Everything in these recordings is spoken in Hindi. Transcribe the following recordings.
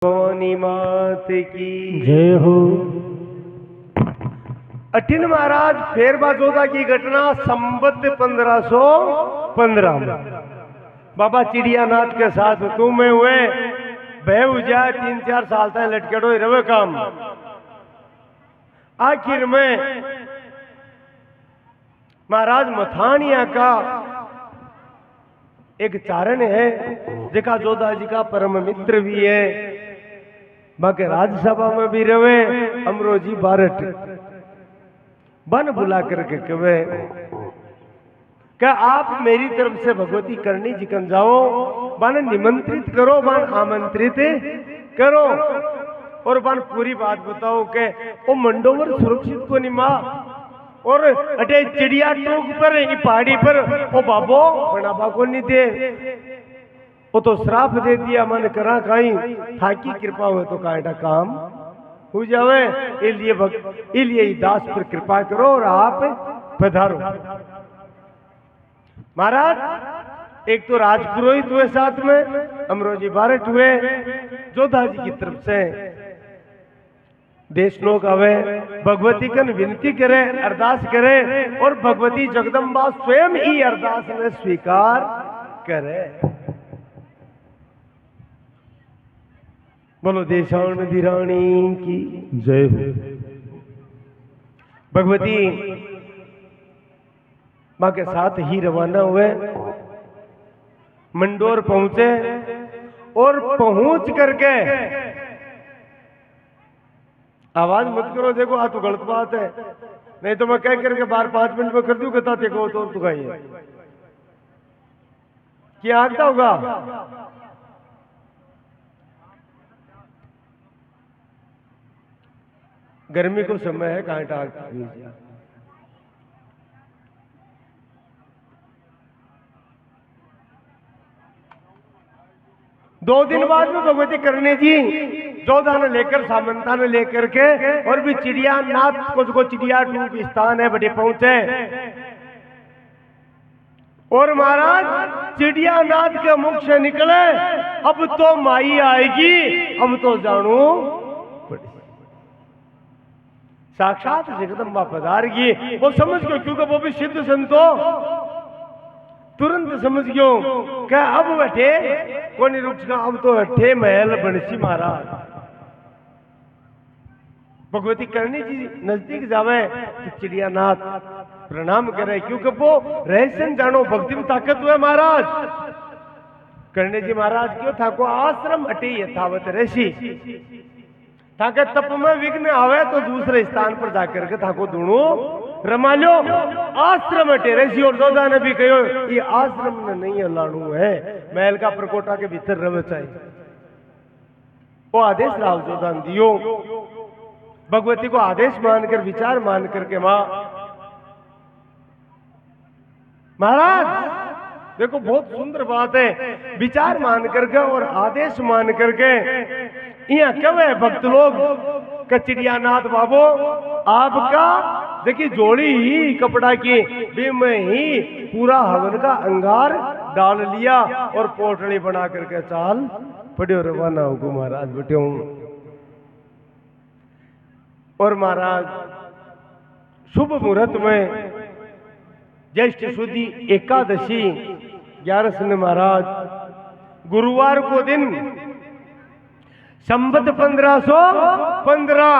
भवानी मात की जय हो। अठिन महाराज फेरबा जोधा की घटना संबत 1515 में बाबा चिड़ियानाथ के साथ तुम में हुए बह उजा 3-4 साल तक लटकेड़ो रवे काम। आखिर में महाराज मथानिया का एक चारण है जिका जोधा जी का परम मित्र भी है, बाकी राज्यसभा में भी रवे अमरोजी बारट बन बुला करके कहे क्या आप मेरी तरफ से भगवती करनी जिकन जाओ, बन निमंत्रित करो, बन आमंत्रित करो और बन पूरी बात बताओ के वो मंडोवर सुरक्षित को नहीं माँ और अटे चिड़िया टोक पर पहाड़ी पर ओ बाबो बनाबा को नहीं थे, वो तो श्राप दे दिया मन करा कहीं थाकी कृपा हो तो कायटा काम हो जावे, इलिए दास पर कृपा करो और आप पधारो। महाराज एक तो राजपुरोहित हुए, साथ में अमरोजी बारट हुए, जोधा जी की तरफ से देश लोग आवे, भगवती कन विनती करे, अरदास करे और भगवती जगदम्बा स्वयं ही अरदास में स्वीकार करे। बोलो देशान धीरानी की जय हो। भगवती मां के साथ ही रवाना हुए, मंडोर पहुंचे और पहुंच करके आवाज मत करो, देखो आ तो गलत बात है, नहीं तो मैं कह करके बाहर 5 मिनट में कर दूं कहता देखो तो है क्या आगता होगा। गर्मी को समय है, कहाँ टाक 2 दिन बाद में भगवती करनी जी जोधा ने लेकर सामंता ने लेकर के और भी चिड़ियानाथ को चिड़िया टूप स्थान है बड़े पहुंचे और महाराज चिड़ियानाथ के मुख से निकले अब तो माई आएगी, अब तो जानू साक्षात जगदम्बा पधारेगी। वो समझ गयो क्योंकि वो भी सिद्ध संतो, तुरंत समझ गयो क्या अब बैठे कोनी रुक का, अब तो बैठे महल बनसी महाराज। भगवती करनी जी नजदीक जावे तो चिड़ियानाथ प्रणाम करे क्योंकि वो रहस्य जानो, भक्ति में ताकत हुए महाराज। करनी जी महाराज क्यों था को आश्रम अटे यथावत ऋषि ताकि तप में विघ्न आवे तो दूसरे स्थान पर जाकर के थाको दोनों रमा लो। आश्रम अटे ऋषि और जोधा ने भी कहो ये आश्रम में नहीं हलाणु है, महल का प्रकोटा के भीतर रवे चाहिए। वो आदेश राव जोधा ने दियो, भगवती को आदेश मानकर विचार मान करके मां महाराज देखो बहुत सुंदर बात है, विचार मान करके और आदेश मान करके यहाँ कवे भक्त लोग चिड़ियानाथ बाबू आपका देखिए जोड़ी ही कपड़ा की भी में ही पूरा हवन का अंगार डाल लिया और पोटली बना करके चाल पड़े रवाना हो महाराज बेटे हूं। और महाराज शुभ मुहूर्त में ज्येष्ठ शुद्धि एकादशी 11 ने महाराज गुरुवार को दिन संबत 1515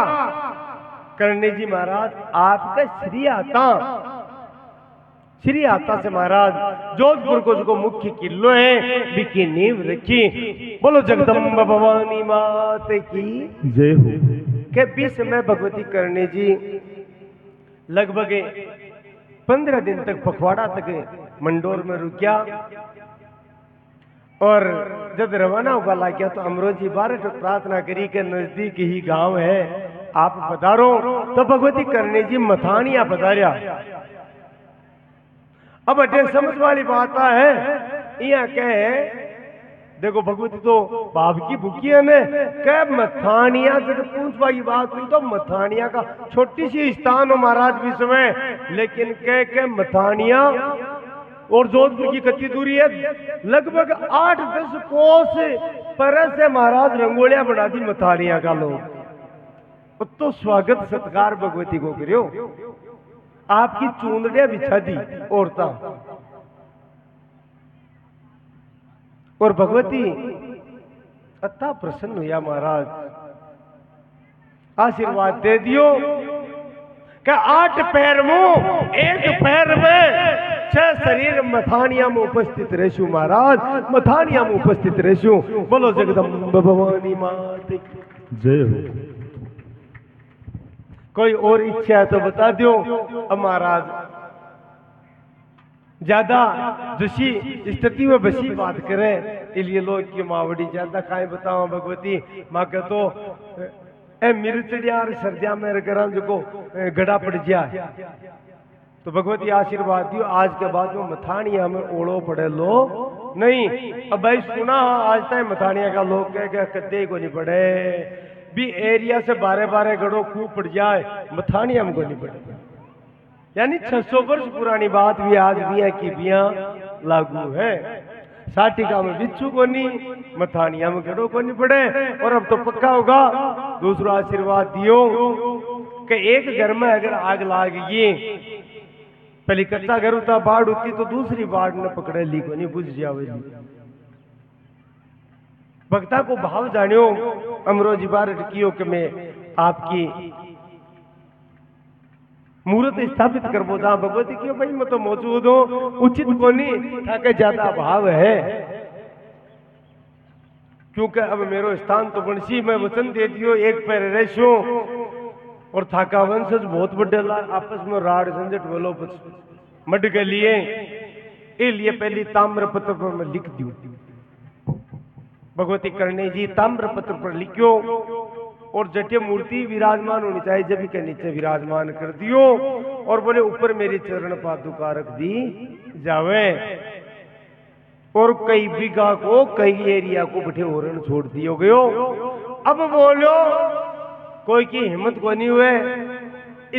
करनी जी महाराज आपका श्री आता से महाराज जोधपुर को जो मुख्य किलो है बिकी नींव रखी। बोलो जगदम्बा भवानी मात की जय हो। के बीच में भगवती करनी जी लगभग 15 दिन तक पखवाड़ा तक मंडोर में रुकिया और जब रवाना होगा ला गया तो अमरोजी बारट प्रार्थना करी के नजदीक ही गांव है आप पधारो, तो भगवती करनी जी मथानिया पधारिया। अब अटे समझ वाली बात है यहाँ कहे देखो भगवती तो बाप की भूखी है ने कह मथानिया जब पूछवा की बात हुई तो मथानिया का छोटी सी स्थान हो महाराज विश्व में, लेकिन कह के मथानिया और जोधपुर की कितनी दूरी है? लगभग 8-10 कोस पर से महाराज रंगोलियां बना दी मथानिया का लोग। तो स्वागत सत्कार भगवती को करो, आपकी चूंदड़ियां बिछा दी औरता, और भगवती अत्ता प्रसन्न हुआ महाराज, आशीर्वाद दे दियो कि 8 पैर में 1 पैर में 6 शरीर मथानिया में उपस्थित रहशु महाराज, मथानिया में उपस्थित रहशु। बोलो जगदम्ब भवानी मात की जय हो। कोई और इच्छा है तो बता दो। अब महाराज ज्यादा जशी स्थिति में बसी बात करे, इसलिए लोग की मावड़ी ज्यादा खाए बताओ भगवती माँ के तो मिर्चड़िया सर्दिया में गरम जो गड़ा पड़ जाए, तो भगवती आशीर्वाद दियो आज के बाद में मथानिया में ओढ़ो पड़े लो नहीं। अब भाई सुना आज तक मथानिया का लोग कह कदे को नहीं पड़े, भी एरिया से 12-12 गड़ो खूब पड़ जाए, मथानिया में को नहीं पड़े। यानी 600 वर्ष पुरानी बात भी आज बिया की बिया लागू है। साटिका में बिच्छू को नहीं, मथानिया में गड़ो को नहीं पड़े। और अब तो पक्का होगा, दूसरा आशीर्वाद दियो कि एक घर में अगर आग लाग गई, पहले कच्चा घर होता, बाढ़ होती तो दूसरी बाढ़ ने पकड़े ली को नहीं, बुझ जावेगी। भक्ता को भाव जानियो, अमरोजी बार कियो कि मैं आपकी मूर्त स्थापित कर बो जहां भगवती क्यों भाई मैं तो मौजूद हूं, उचित को नहीं था कि ज्यादा भाव है, क्योंकि अब मेरो स्थान तो बनसी मैं वचन दे दियो 1 पैर रहशो। और थाका वंशज बहुत बड़े आपस में राड़ झंझट बोलो मड के लिए, लिए पहली ताम्र पत्र पर मैं लिख दियो। भगवती करने जी ताम्र पत्र पर लिखियो और जटिया मूर्ति विराजमान होनी चाहिए, जब के नीचे विराजमान कर दियो, और बोले ऊपर मेरी चरण पादुका रख दी जावे। और कई बीघा को कई एरिया को बठे ओरण छोड़ दियो गयो। अब बोलो कोई की हिम्मत को नहीं हुए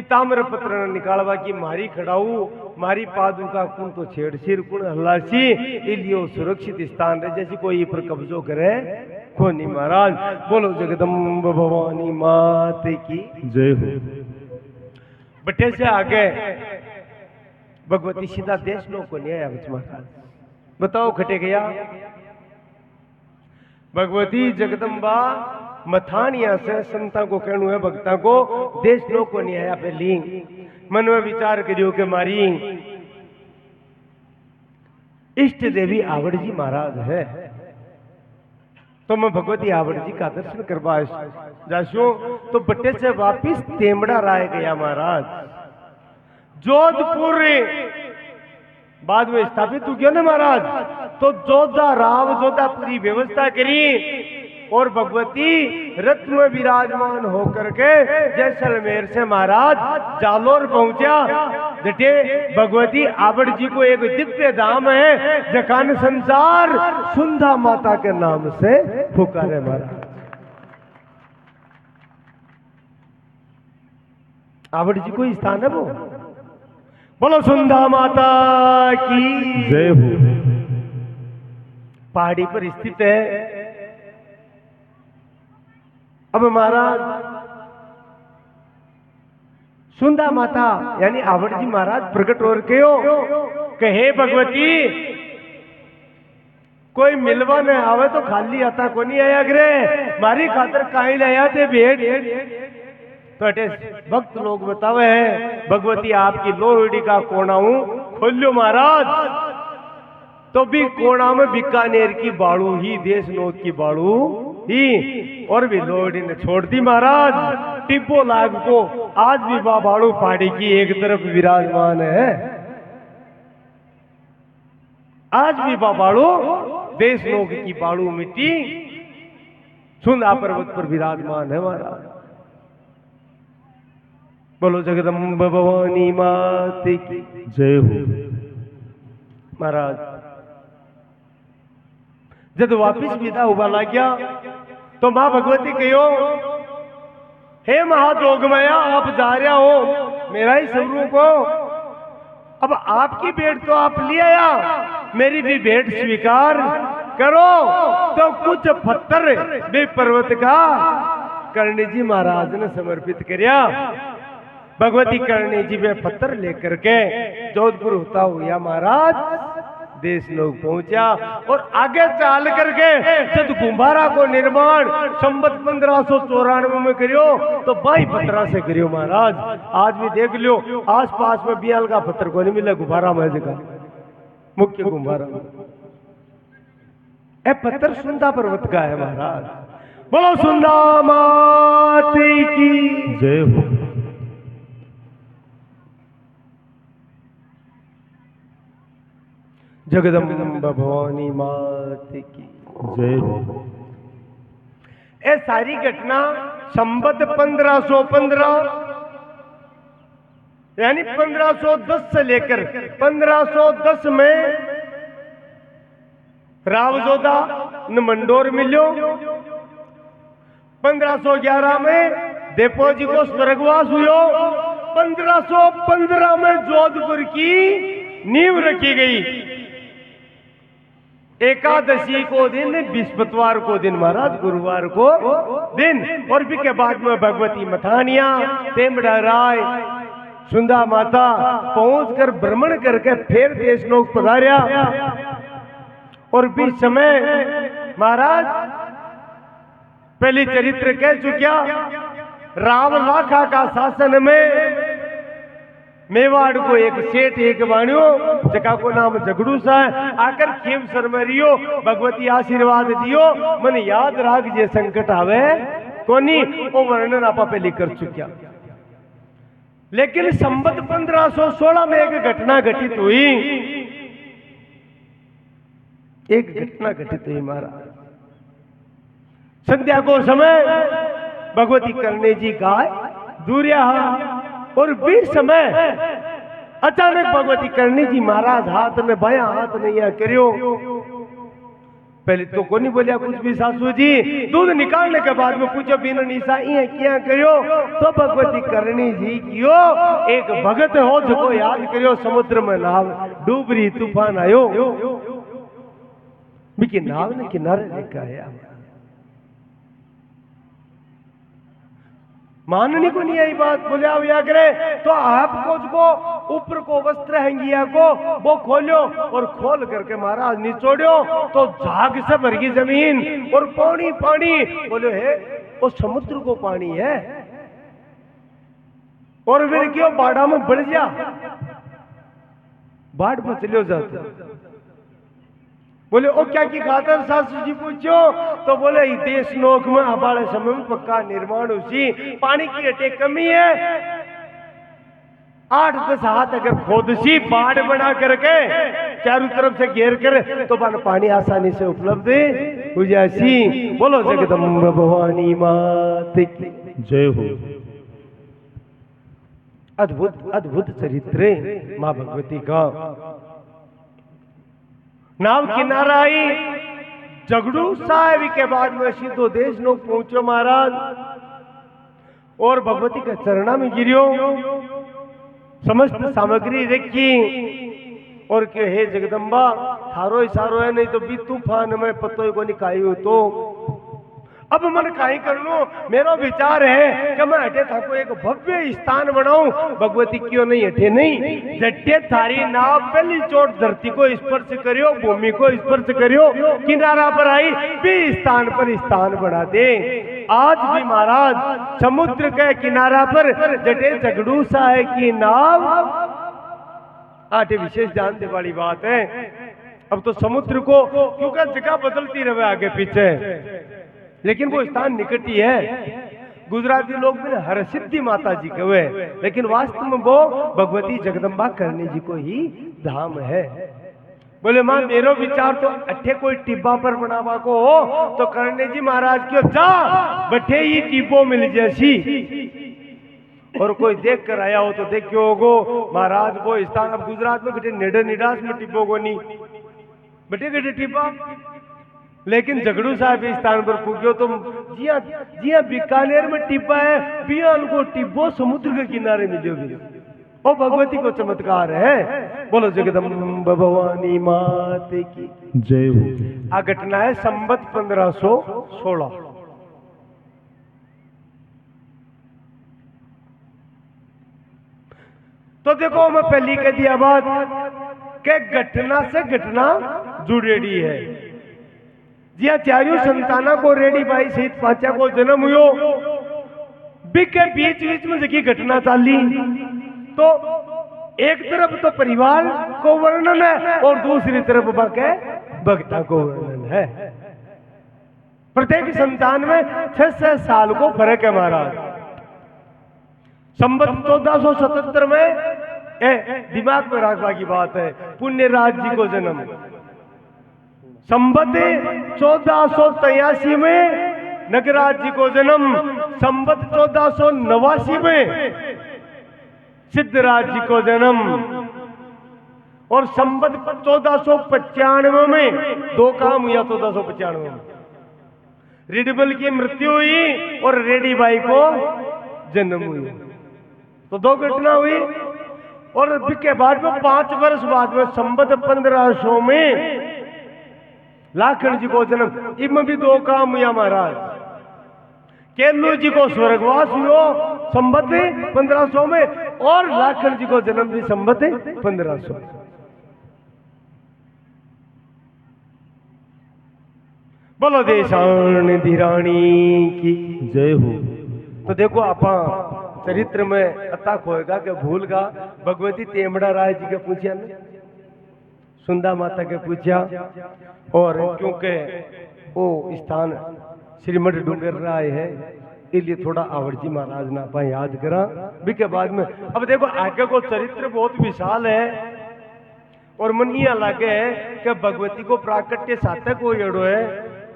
ताम्र पत्र निकालवा की मारी खड़ाऊ, मारी पादुका कुण तो छेड़ सिर कुण हल्लासी, इसलिए सुरक्षित स्थान रहे, जैसे कोई पर कब्जो करे को नहीं महाराज। बोलो जगदम्ब भवानी मात की जय हो। बटे से आगे भगवती सीधा देश लोग को नहीं आया महाराज, बताओ खटे गया। भगवती जगदम्बा मथानिया से संता को कहनु है, भक्ता को देश लोग को नहीं आया। पहली मन में विचार करियो कि मारी इष्ट देवी आवड़ जी महाराज है, तो मैं भगवती आवड़ जी का दर्शन करवा जासू। तो बट्टे से वापिस तेमड़ा राय गया महाराज। जोधपुर बाद में स्थापित हो गया ना महाराज, तो जोधा राव जोधा पूरी व्यवस्था करी, और भगवती रथ में विराजमान होकर के जैसलमेर से महाराज जालोर पहुंचा। जटे भगवती आवड़ जी को एक दिव्य धाम है, जकान संसार सुंधा माता के नाम से पुकारे महाराज। आवड़ जी को स्थान है वो। बोलो सुंधा माता की जय हो। पहाड़ी पर स्थित है। अब महाराज सुंदा माता यानी आवड़ जी महाराज प्रकट हो के हो कहे भगवती कोई मिलवा न आवे तो खाली आता को नहीं आया ग्रे, मारी खातर काहे लाया थे भेंट। तो अटे भक्त लोग बतावे हैं भगवती आपकी लोहड़ी का कोना हूं खोलो महाराज। तो भी कोना में बीकानेर की बाड़ू ही, देश नोत की बाड़ू ही, और भी लोहड़ी ने छोड़ दी महाराज। टिब्बो लाग को आज भी बाड़ू पहाड़ी की एक तरफ विराजमान है, आज भी बाड़ू देश लोग की बाड़ू मिट्टी सुंदा पर्वत पर विराजमान है महाराज। बोलो जगदम्ब भवानी मात की जय हो। महाराज जब वापिस विदा हुआ ला गया तो मां भगवती कहो हे महाजोगमया आप जा रहा हो, मेरा ही स्वरूप हो, अब आपकी भेंट तो आप ले आया, मेरी भी भेंट स्वीकार करो। तो कुछ पत्थर वे पर्वत का करणी जी महाराज ने समर्पित किया। भगवती करणी जी वे पत्थर लेकर के जोधपुर होता हुआ महाराज देश लोग पहुंचा और आगे चाल करके जब गुम्बारा को निर्माण संवत 1594 में करियो तो बाई पत्थर से करियो महाराज। आज भी देख लियो आस पास में बियाल का पत्थर को नहीं मिला गुब्बारा में जगह मुख्य गुब्बारा ए पत्थर सुंदा पर्वत का है महाराज। बोलो सुंदा माती की जय हो। जगदम्बा भवानी मात की जय हो। ये सारी घटना संवत 1515 यानी 1510 से लेकर 1510 में रावजोधा न मंडोर मिलो। 1511 में देपो जी को स्वर्गवास हुआ। 1515 में जोधपुर की नींव रखी गई। एकादशी को दिन, बृहस्पतिवार को दिन महाराज, गुरुवार को दिन, और भी के बाद में भगवती मथानिया, तेमड़ा राय, सुंदा माता पहुंचकर भ्रमण करके फिर देश लोग पधारिया। और बीच समय महाराज पहली चरित्र कह चुकिया, राम लाखा का शासन में मेवाड़ को एक सेठ एक बाणियो जका को नाम झगड़ू सा है, आकर खेम सरमरियो भगवती आशीर्वाद दियो मन याद राख जे संकट आवे कोनी। वो वर्णन आपा पहले कर चुकिया। लेकिन संवत 1516 में एक घटना घटित हुई। एक घटना घटित हुई महाराज। संध्या को समय भगवती करणी जी गाय दूरिया और बीच समय अचानक भगवती करणी जी महाराज हाथ में बाया हाथ नहीं आ करियो। पहले तो को नहीं बोलिया कुछ भी सासू जी। दूध निकालने के बाद में पूछो बिन निशा ये क्या करियो तो भगवती करणी जी कियो एक भगत हो जो याद करियो समुद्र में नाव डूबरी तूफान आयो बिकी नाव ने किनारे लेकर आया। मानने को नहीं आई बात। बोले आप या करे तो आपको जो ऊपर को वस्त्र हैंगिया को वो खोलो और खोल करके महाराज निचोड़ो तो झाग से भर गई जमीन और पानी पानी। बोले है वो समुद्र को पानी है। और फिर क्यों बाड़ा में बढ़ जा बाढ़ में चलो जाते। बोले ओ क्या की खातर सासू जी पूछो तो बोले देश नोक में हमारे समय में पक्का निर्माण उसी पानी की अटे कमी है। 8-10 हाथ अगर खोद सी बाढ़ बना करके चारों तरफ से घेर कर तो पानी आसानी से उपलब्ध हो जासी। बोलो जगदम्बा भवानी मात की जय हो। अद्भुत अद्भुत चरित्र माँ भगवती का। नाव किनारा आई झगड़ू साहब के बाद में सीधो देश लोग पहुंचो महाराज और भगवती के चरणा में गिरियो। समस्त सामग्री रखी और के हे जगदम्बा थारो इशारो है नहीं तो भी तूफान में पत्तो को निकायो तो अब मन काई कर लो। मेरा विचार है कि मैं हटे था को एक भव्य स्थान बनाऊं। भगवती क्यों नहीं हटे नहीं जट्टे थारी नाव पहली चोट धरती को स्पर्श करियो भूमि को स्पर्श करियो किनारा पर आई भी स्थान पर स्थान बना दे। आज भी महाराज समुद्र के किनारा पर जटे झगड़ू साहे की नाव आटे विशेष जानने वाली बात है। अब तो समुद्र को क्योंकि जगह बदलती रहे आगे पीछे लेकिन वो स्थान निकट ही है। गुजराती लोग भी हर सिद्धि माता जी कहे लेकिन वास्तव में वो भगवती जगदम्बा करणी जी को ही धाम है। बोले मां मेरो विचार तो अठे कोई टिब्बा पर बनावा को हो तो करणी जी महाराज क्यों जा बठे ही टिब्बो मिल जैसी। और कोई देख कर आया हो तो देख क्यों होगो महाराज वो स्थान। अब गुजरात में बेटे नेडर निडास में टिब्बो को नहीं बेटे बेटे टिब्बा लेकिन झगड़ू साहब इस स्थान पर पूछो तो जी हाँ बीकानेर में टिब्बा है बिया उनको टिब्बो समुद्र के किनारे मिलो भी ओ भगवती को चमत्कार है। बोलो जगदम्ब भवानी मात की जय हो। आ घटना है संवत 1516। तो देखो मैं पहली कह दिया बात के घटना से घटना जुड़ेड़ी है। जिया चारियों संताना को रेडी भाई सहित पांचा को जन्म हुयो बिके बीच बीच में जगी घटना चाली। तो एक तरफ तो परिवार को वर्णन है और दूसरी तरफ बाके भक्ता को वर्णन है। प्रत्येक संतान में 6 साल को फर्क है महाराज। संवत 1477 में दिमाग में रखवा की बात है पुण्यराज जी को जन्म। संवत 1483 में नगराज जी को जन्म। संवत 1489 में सिद्धराज जी को जन्म। और संवत 1495 में दो काम हुआ। 1495 में रिडबल की मृत्यु हुई और रेडी बाई को जन्म हुई। तो दो घटना हुई। और के बाद में 5 वर्ष बाद में संवत 1500 में लाखन जी को जन्म। इनमें भी दो काम हुआ महाराज। केलू जी को स्वर्गवास हुआ संवत 1500 में और लाखन जी को जन्म भी संवत 1500। बोलो देशान धीरानी की जय हो। तो देखो आपा चरित्र में अता खोएगा कि भूल का भगवती तेमड़ा राय जी के पूछा ने सुंदा माता के पूछा। और क्योंकि वो स्थान श्रीमठ डूंगर राय है इसलिए थोड़ा आवर जी महाराज ना पाए याद करा भी के बाद में। अब देखो आगे को चरित्र बहुत विशाल है और मन ये लगे है कि भगवती को प्राकट्य सातक को जड़ो है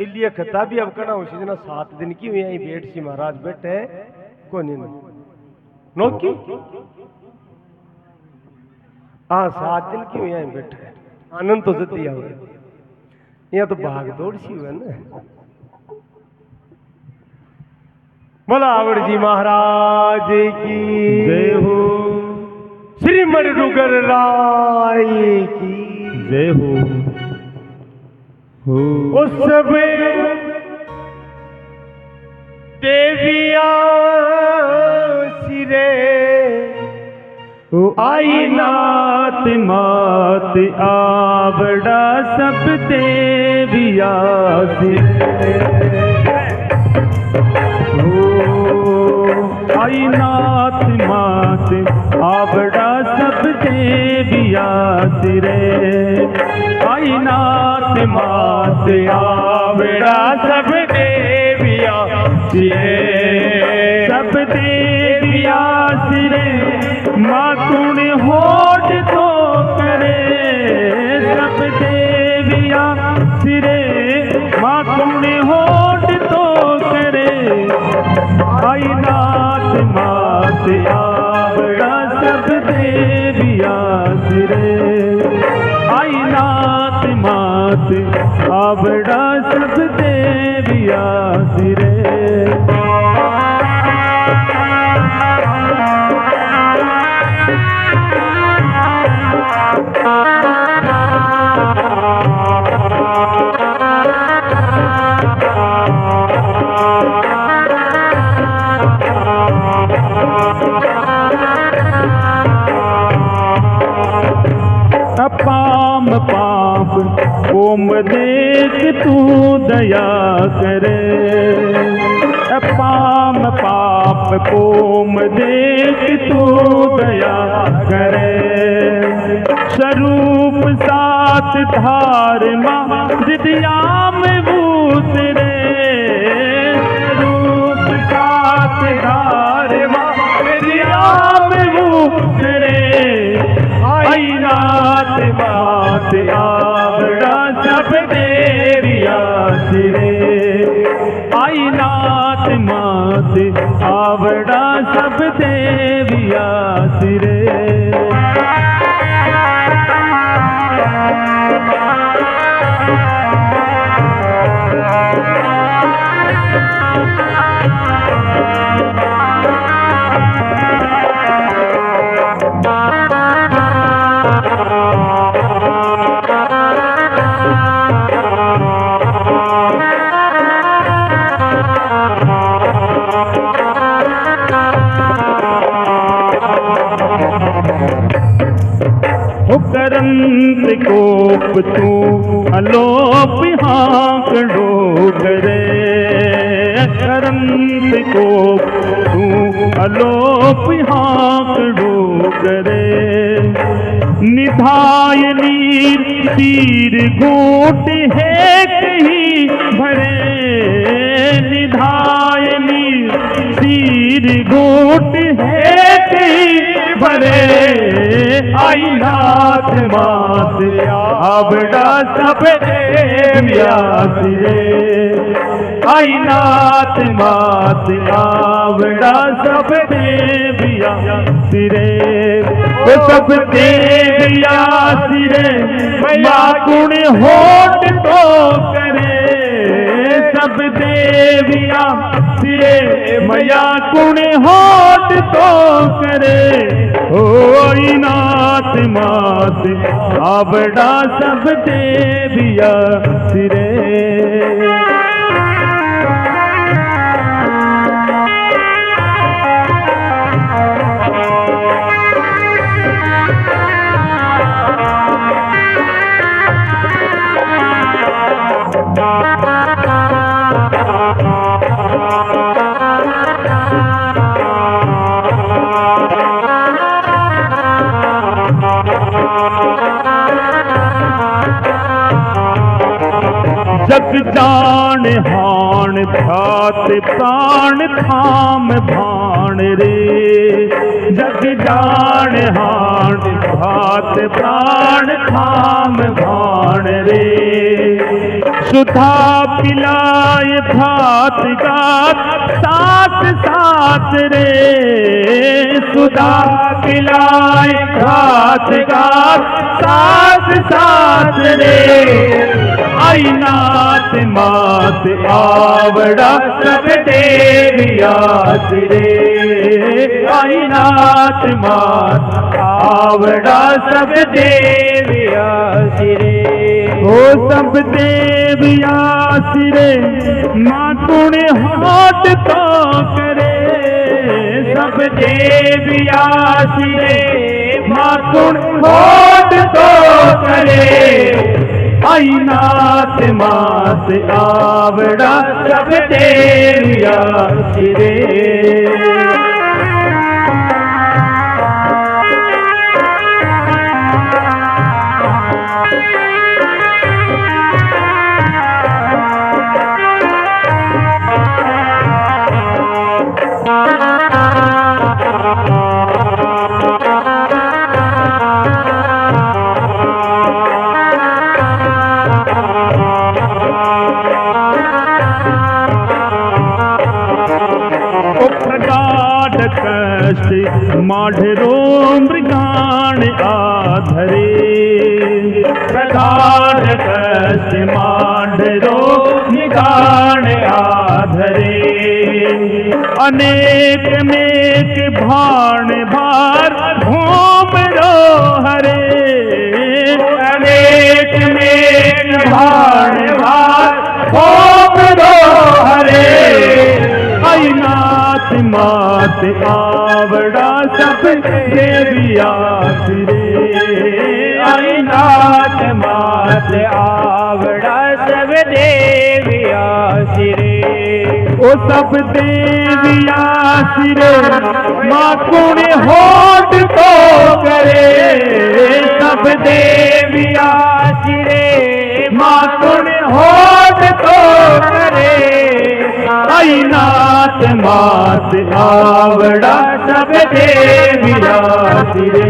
इसलिए कथा भी अब करना उसी दिन 7 दिन की हुई यही बेट सी महाराज बैठे को नहीं नौकी हाँ 7 दिन की हुई यही बैठे आनंद तो जतिया हुआ यहाँ तो भाग दौड़ सी हुआ ना। बोला आवड़ जी महाराज की जय हो। श्रीमठ डूंगर राय की जय हो। उस सब देविया सिरे आई नात मात आवड़ा सब देविया आई नाथ मात आवड़ा सब देविया सिरे आई नाथ मात आवड़ा सब देविया सिरे सब देविया सिरे मातुण होठ तो करे सब देविया सिरे मातुण होठ तो करे आई नाथ मात आवड़ा सब देविया सिरे आई नाथ मात आवड़ा सब देविया सिरे पाम पाप ओम देख तू दया करे पाम पाप ओम देख तू दया करे स्वरूप साथ धार मां हृदया में भूत रे स्वरूप साथ धार मां हृदया में भूत रे आई नाथ मात आवड़ा सब देविया सिरे आई नाथ मात आवड़ा सब देविया सिरे प्रकोप तू अलोप हाँक डोगरे, करम प्रकोप तू अलोप हाँक डोगरे। निधाय नीर तीर घूट है कहीं भरे, निधाय नीर तीर घूट है कहीं भरे। आई नाथ मात आवड़ा सब व्यास रे, आई नाथ मात आवड़ा सब व्यास रे। सब व्यास रे मैया गुण होठ तो करे, सब देविया सिरे मैया गुण होठ तो करे। ओ नाथ मात आवड़ा सब देविया सिरे। जग जान हान भ्रात प्राण थाम भाण रे, जग जान हान भ्रात प्राण थाम भाण रे। सुधा पिलाय भात गात साथ साथ रे, सुधा पिलाय भात गात साथ साथ रे। आई नाथ मात आवड़ा सब देवियास रे, आई नाथ मात आवड़ा सब देवियास रे। ओ सब देवियास रे माँ गुण हाथ तो करे, सब देवियास रे माँ गुण हाथ तो करे। आई नाथ मात आवड़ा सब देवियास रे। माढ़रो मृगाण आधरे, प्रगाढ़ कष्ट माढ़रो मृगाण आधरे। अनेक अनेक भाण भार घूम रो हरे, अनेक अनेक भाण भार घूम रो हरे। आई नाथ मात आवड़ा सब देवियास रे, आई नाथ मात आवड़ा सब देवियास रे। ओ सब देवियास रे माँ गुण होठ तो करे, सब देवियास रे माँ गुण होठ तो करे। आई नाथ मात आवड़ा सब देवियास रे।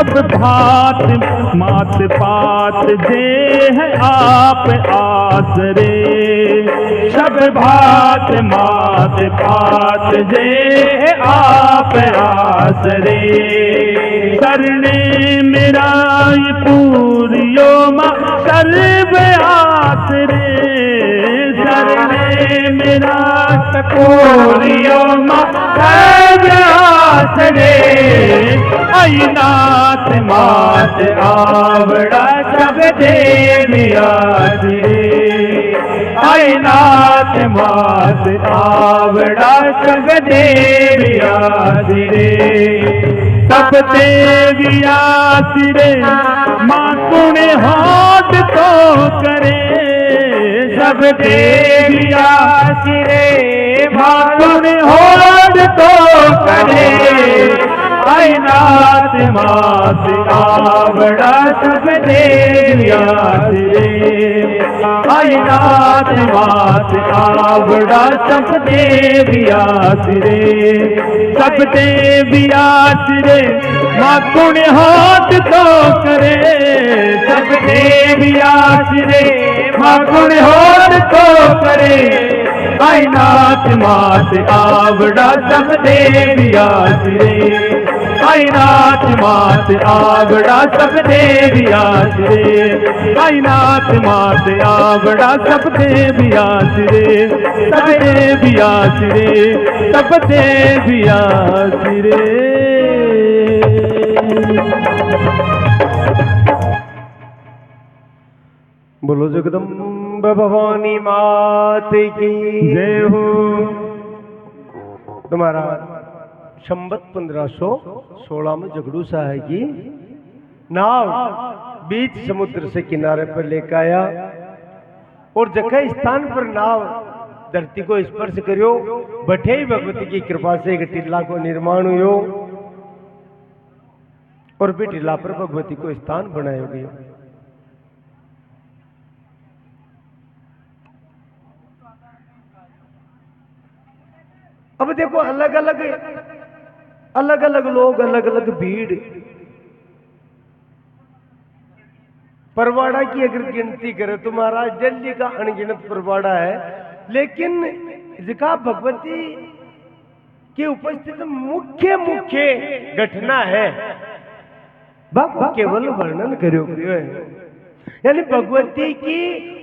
सब भात मात पात जे है आप आसरे, सब भात मात पात जे है आप आसरे। सरने मेरा ये पूरियो माँ सर्व आसरे, सरने मेरा पूरियो माँ सर्व आसरे। आई नाथ मात आवड़ा सब देवी आसरे, आई नाथ मात आवड़ा सब देवी आसरे। सब देवी आसरे माँ पुण्य हाथ तो करे, सब देवी आसरे माँ पुण्य हाथ तो करे। आई नाथ मात आवड़ा सब देवी आसरे, आई नाथ मात आवड़ा सब देवी आसरे। सब देवी आसरे माँ पुण्य हाथ तो करे, सब देवी आसरे माँ पुण्य हाथ तो करे। आई नाथ मात आवड़ा सब देवी आसरे, आई नाथ मात आवड़ा सब देवी आसरे, आई नाथ मात आवड़ा सब देवी आसरे, सब देवी आसरे, सब देवी आसरे। बोलो जगदम्ब भवानी मात की जय हो। तुम्हारा संवत 1516 में झगड़ू साहब की नाव बीच समुद्र से किनारे पर लेकर आया और जगह स्थान पर नाव धरती को स्पर्श करियो, बठे ही भगवती की कृपा से एक टिल्ला को निर्माण हुयो और भी टिल्ला पर भगवती को स्थान बनाया गया। अब देखो अलग अलग लोग, अलग अलग भीड़, परवाड़ा की अगर गिनती करें तो महाराज दिल्ली का अनगिनत परवाड़ा है, लेकिन जिका भगवती की उपस्थिति मुख्य घटना है वह केवल वर्णन करो है, यानी भगवती की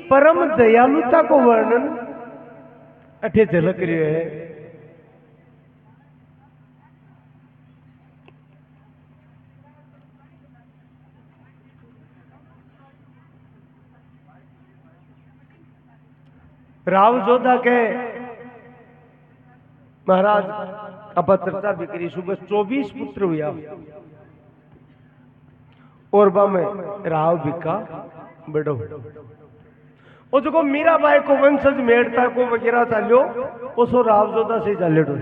परम दयालुता को वर्णन अठे झलक रही है। राव जोधा के महाराज अब चर्चा भी करी, सुबह 24 पुत्र हुआ और बा में राव बिका बड़ो और जो मीराबाई को वंशज मेड़ता को वगैरह चालो उसो राव जोधा से चाले डो।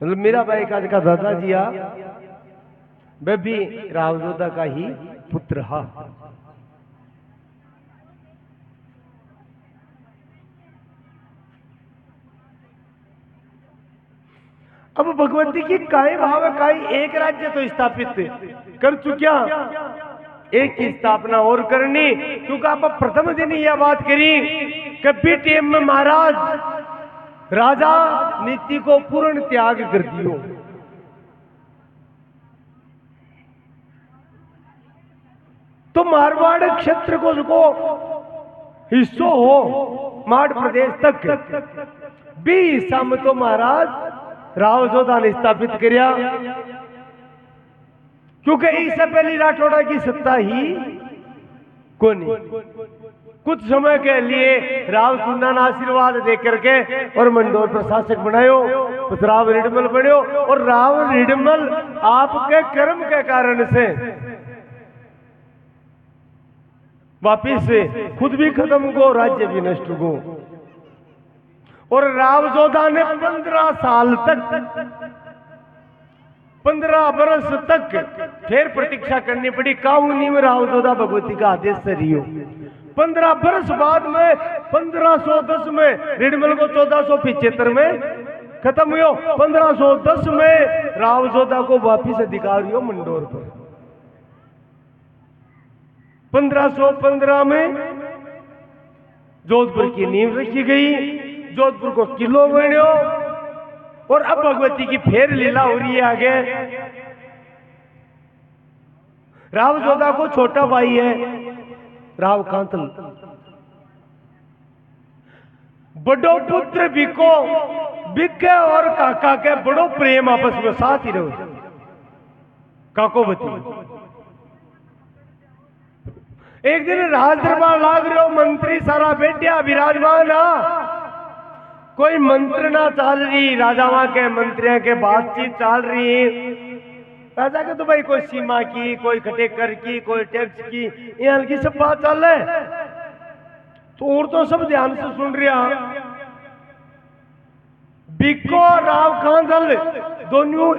मतलब मीराबाई का जगह दादा जी आ वह भी राव जोधा का ही पुत्र हा। अब भगवती की काय भाव काय एक राज्य तो स्थापित कर चुकिया, एक की स्थापना और करनी, क्योंकि आप प्रथम दिन यह बात करी कभी टेम में महाराज राजा नीति को पूर्ण त्याग कर दियो। तो मारवाड़ क्षेत्र को जो हिस्सों हो माड़ प्रदेश तक भी हिस्सा में तो महाराज राव जोधा ने स्थापित किया, क्योंकि इससे पहले राठौड़ा की सत्ता ही को नहीं। कुछ समय के लिए राव सुन्ना ने आशीर्वाद देकर के और मंडोर प्रशासक बनायो, उस राव रिडमल बनो और राव रिडमल आपके कर्म के कारण से वापिस खुद भी खत्म को, राज्य भी नष्ट को। और राव जोधा ने 15 साल तक 15 बरस तक फिर प्रतीक्षा करनी पड़ी। काउनी में राव जोधा भगवती का आदेश से रियो। 15 बरस बाद में 1510 में रिडमल को 1475 में खत्म हुयो। 1510 में राव जोधा को वापिस अधिकार हुयो मंडोर पर। 1515 में जोधपुर की नींव रखी गई, जोधपुर को किलो बनो, और अब भगवती की फेर लीला हो रही है आगे। राव जोधा को छोटा भाई है राव कांतल, बड़ो पुत्र बिको, बिके और काका के बड़ो प्रेम आपस में साथ ही रहो। काकोवती एक दिन राज दरबार लाग रहे हो, मंत्री सारा बैठा विराजमान, कोई मंत्र ना चल रही, राजावा के मंत्रियों के बातचीत चल रही। राजा के तो भाई कोई सीमा की, कोई खटेकर की, कोई टैक्स की, ये हल्की सब बात चल रहा है। तो और तो सब ध्यान से सुन रहा। बिको राव कांधल दोनों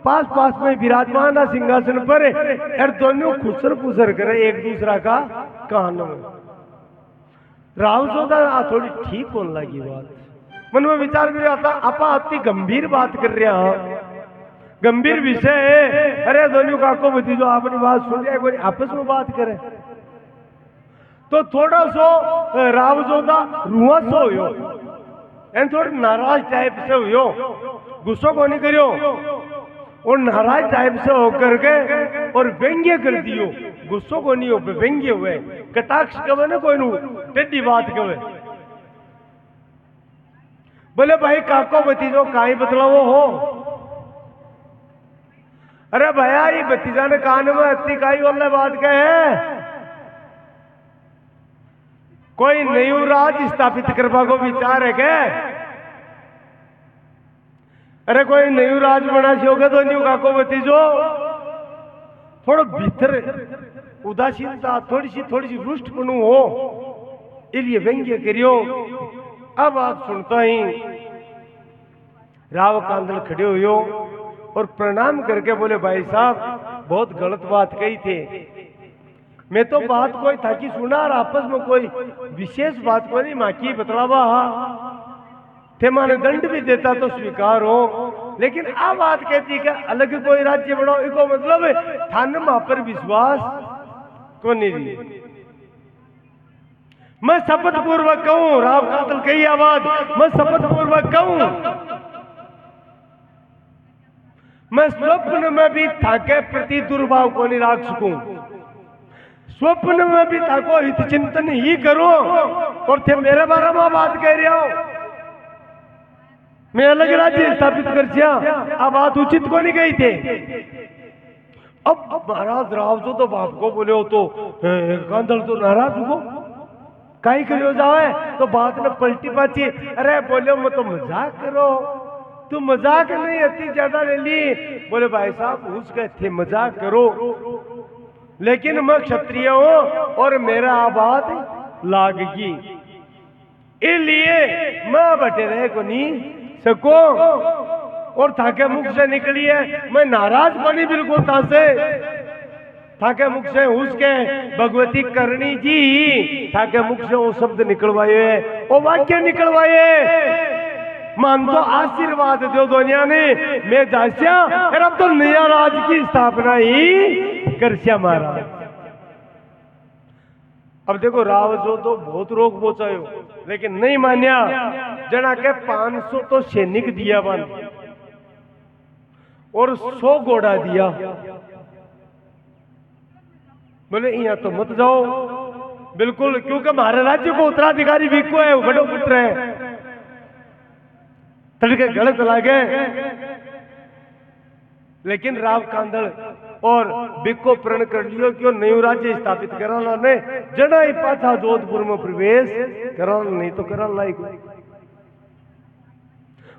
पास पास में विराजमान है सिंहासन पर, और दोनों खुसर फुसर करे एक दूसरा का कान में। राव जोधा थोड़ी ठीक होने लगी बात, मन में विचार कर रहा था, आपा अति गंभीर बात कर रहे हैं, गंभीर विषय है। अरे दोनों काको बती जो अपनी बात सुन रहे कोई आपस में बात करे। तो थोड़ा सो राव जोधा रुआ सो हो, थोड़ा नाराज टाइप से हुयो, गुस्सो को नहीं करियो, और नाराज टाइप से होकर के और व्यंग्य कर दियो। गुस्सो को नहीं हो, व्यंग्य हुए, कटाक्ष कवे ना कोई नू टेढ़ी बात कवे। बोले भाई काको भतीजो काई बतलावो हो। अरे भैया ये भतीजा ने कान में अति काई वाला बात कहे, कोई नयू राज स्थापित करवा को विचार है क्या? अरे कोई नयू राज बना होगा तो न्यू काको भतीजो थोड़ा भीतर उदासीनता, थोड़ी सी रुष्ट बनू हो, इसलिए व्यंग्य करियो। अब आप सुनता ही राव कांदल खड़े हुए और प्रणाम करके बोले भाई साहब बहुत गलत बात कही थे, मैं तो बात कोई था कि सुना और आपस में कोई विशेष बात को नहीं माकी बतलावा थे, माने दंड भी देता तो स्वीकार हो, लेकिन आ बात कहती कि अलग कोई राज्य बनाओ, इको मतलब थान मां पर विश्वास को नहीं रही। मैं शपथ पूर्वक कहूं, राव कांतल कही आवाज, मैं शपथ पूर्वक कहूं, मैं स्वप्न में भी थाके प्रति दुर्भाव को नहीं रख सकूं, स्वप्न में भी थाको हित चिंतन ही करो, और थे मेरे बारे में बात कह रहे हो, मैं अलग राज्य स्थापित कर दिया, अब बात उचित को नहीं गई थे। अब महाराज राव जो तो बाप को बोले हो तो कांदल तो नाराज हो, कहीं करो जाए तो बात न पलटी पाची। अरे बोले मैं तो मजाक करो, तू मजाक नहीं अति ज्यादा ले ली। बोले भाई साहब उसके थे मजाक करो, लेकिन मैं क्षत्रिय हूं और मेरा आबाद लागगी, इसलिए मैं बटे रहे को नहीं सको, और थाके मुख से निकली है मैं नाराज बनी बिल्कुल था से, थाके मुख से उसके भगवती करणी जी थाके मुख से वो शब्द निकलवाए, वो वाक्य निकलवाए, मान तो आशीर्वाद दो दुनिया ने, मैं जास्या अब तो नया राज की स्थापना ही करस्या महाराज। अब देखो राव जो तो बहुत रोग पहुंचायो, लेकिन नहीं मान्या, जना के 500 तो सैनिक दिया बन और 100 घोड़ा दिया। बोले यहाँ तो मत जाओ बिल्कुल, क्योंकि हमारे राज्य को उत्तराधिकारी वीको है, बड़ो पुत्र है, तड़के गलत लागे। लेकिन राव कांदल और बिको प्रण कर लियो कि नयू राज्य स्थापित कराना ने, जना ही पाछा जोधपुर में प्रवेश कराना नहीं तो करा लायक।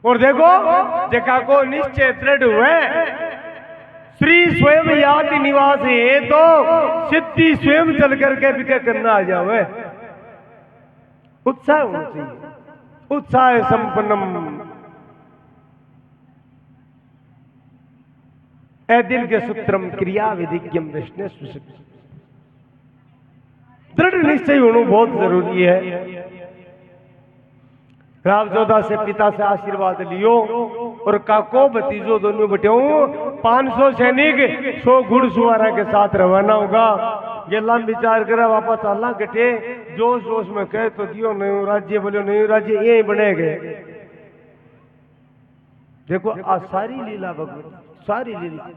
और देखो जका को निश्चय दृढ़ हुए, श्री स्वयं याद निवास है तो सिद्धि स्वयं चल करके बिके करना आ जावे। उत्साह होना चाहिए, उत्साह संपन्नम दीर्घ सूत्रम क्रिया विधिज्ञम विष्णु। दृढ़ निश्चय होना बहुत जरूरी है। राव जोधा से पिता से आशीर्वाद लियो और काको भतीजो दोनों बटेऊ 500 सैनिक 100 घुड़सवारा के साथ रवाना होगा। गेला विचार करे वापस चालना कटे जोश जोश में कहे तो दियो नहीं राज्य बोलो नहीं राज्य ये बने गए। देखो आ सारी लीला भगवत सारी लीला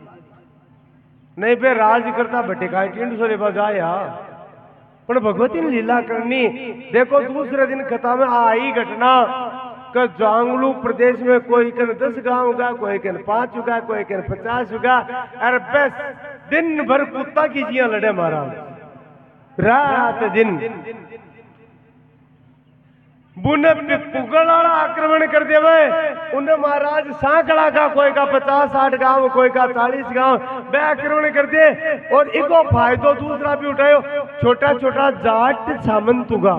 नहीं पे राज करता भटेका टिंड सोले बजाया पर भगवती ने लीला करनी। देखो दूसरे दिन कथा में आई घटना कि जांगलू प्रदेश में कोई कन 10 गांव होगा, कोई कन 5 होगा, कोई कन 50 होगा। अरे बस दिन भर कुत्ता की जिया लड़े महाराज रात दिन बुने पुगड़ाला आक्रमण कर देवे उन्हें महाराज सांकड़ा का कोई का 50-60 गांव कोई का 40 गांव बे आक्रमण कर दे और इको फायदो दूसरा भी उठायो छोटा छोटा जाट सामंत उगा।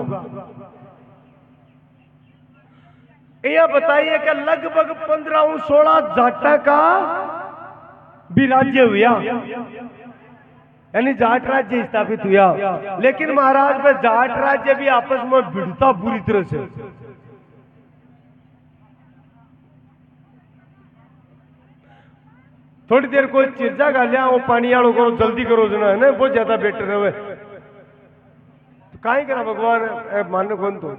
यह बताइए कि लगभग 15-16 जाटा का भी राज्य हुआ यानी जाट राज्य स्थापित हुआ। लेकिन महाराज में जाट राज्य भी आपस में भिड़ता बुरी तरह से। थोड़ी देर कोई चिर्चा का लिया वो पानी आलो करो जल्दी करो जना है ना बहुत ज्यादा बेटर है तो काहे करा भगवान मान कौन तो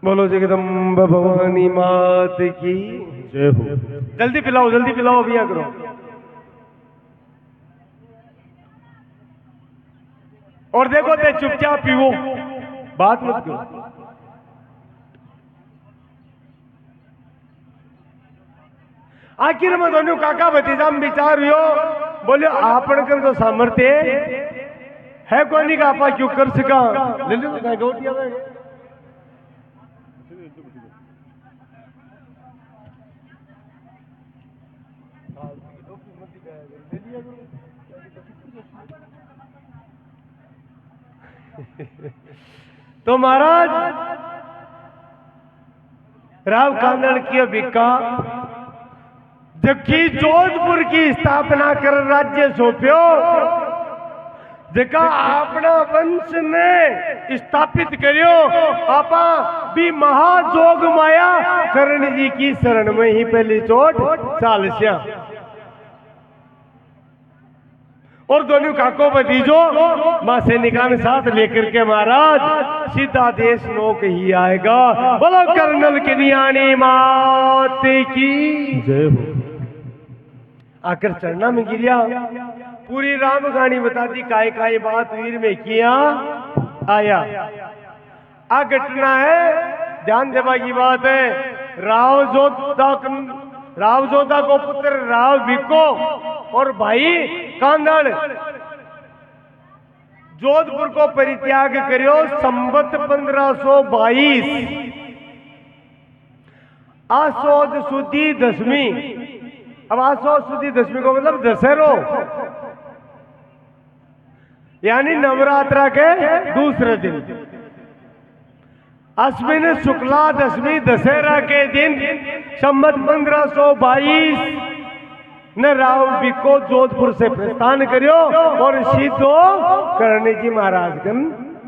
बोलो जगदम्बा भवानी मात की जय हो। जल्दी पिलाओ अभिया करो। और देखो ते चुपचाप पीवो बात मत करो। आखिर में दोनों काका भतीजा में विचार हो बोले आपन कर तो सामर्थ्य है कोई नहीं का आपा क्यों कर सका ले लो गोटिया में तो महाराज राव कांदड़ की बिका जबकि जोधपुर की स्थापना कर राज्य सौंप्यो जका अपना वंश ने स्थापित करियो आपा भी महाजोग माया कर्ण जी की शरण में ही पहली चोट चालस्या और दोनों काको भतीजो मां सैनिका में साथ लेकर के महाराज सीधा देश नोक ही आएगा। बोलो कर्नल की नियानी मात की जय हो। आकर चरणा में गिरिया पूरी राम कहानी बता दी काय काय बात वीर में किया आया। आ घटना है ध्यान देवा की बात है। राव जोधा को पुत्र राव भिको और भाई कांदड़ जोधपुर को परित्याग करियो संवत 1522 आसोद सुदी 10वीं। अब आसोद सुदी 10वीं को मतलब दशहरो यानी नवरात्रा के दूसरे दिन अश्विन शुक्ला 10वीं दशहरा के दिन संवत 1522 न राव बिको जोधपुर से प्रस्थान करियो और सीधो कर्ण जी महाराज कन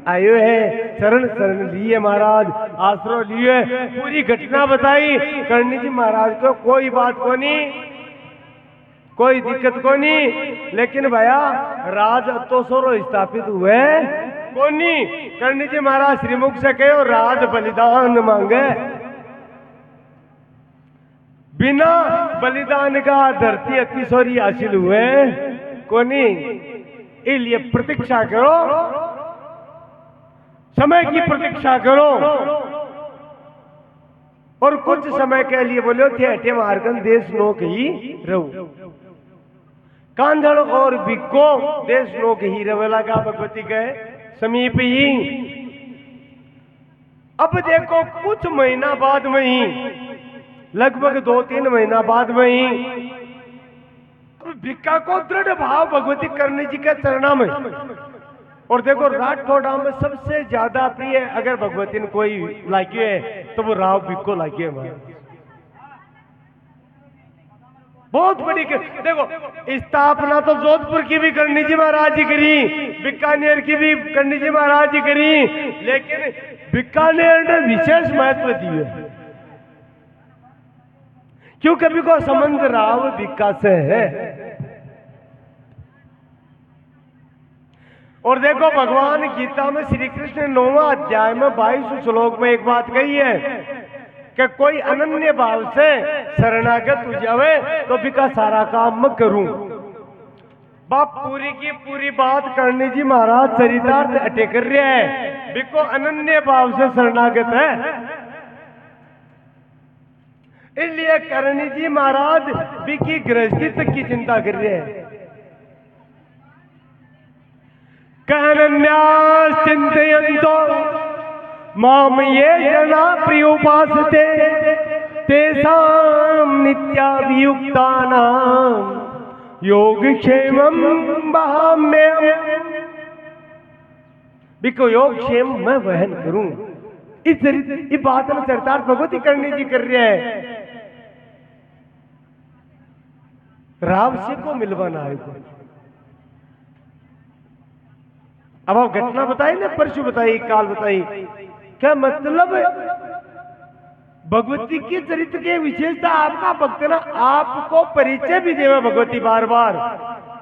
आयो है। शरण लिए महाराज आश्रय लिए पूरी घटना बताई। कर्ण जी महाराज को कोई बात को नहीं कोई दिक्कत को नहीं लेकिन भैया राज अतोसरो स्थापित हुए को नहीं। कर्ण जी महाराज श्रीमुख से कहो राज बलिदान मांगे बिना बलिदान का धरती अतिशौरी हासिल हुए कोनी। इसलिए प्रतीक्षा करो समय की प्रतीक्षा करो और कुछ समय के लिए बोलो थे हटे मारकन देश नोक ही रहो। कांधड़ और बिको देश नोक ही रवेला का भगवती के समीप ही। अब देखो कुछ महीना बाद में ही लगभग 2-3 महीना बाद में ही भिक्का को दृढ़ भाव भगवती कर्ण जी के चरणा में। और देखो राठौड़ा में सबसे ज्यादा प्रिय अगर भगवती ने कोई लागी है तो वो राव भिक्को लागी है। बहुत बड़ी देखो, स्थापना तो जोधपुर की भी करनी जी महाराज जी करी, बीकानेर की भी करनी जी महाराज जी करी, लेकिन बीकानेर ने विशेष महत्व दिए, क्यों? कभी को संबंध राव बीका से है। और देखो, भगवान गीता में श्री कृष्ण 9वां अध्याय में 22 श्लोक में एक बात कही है कि कोई अनन्य भाव से शरणागत हो जावे तो बिका सारा काम मैं करूं। बाप पूरी की पूरी बात करनी जी महाराज चरितार्थ अटे कर रहे हैं, बिको अनन्य भाव से शरणागत है, इसलिए करणी जी महाराज बिकी गृहस्थी तक की चिंता कर रहे हैं। कहन्यास चिंतयन्तो माम ये जना प्रियोपासते तेषां नित्याभियुक्तानां योगक्षेमं वहाम्यहम्। बिको योगक्षेम मैं वहन करूं। इस बात में चरितार्थ भगवती करनी जी कर रहे हैं। राव से को मिलवाना है को। अब आप घटना बताई ना, परसों बताई, काल बताई, क्या मतलब है? भगवती के चरित्र के विशेषता आपका भक्त ना आपको परिचय भी देवा भगवती बार बार।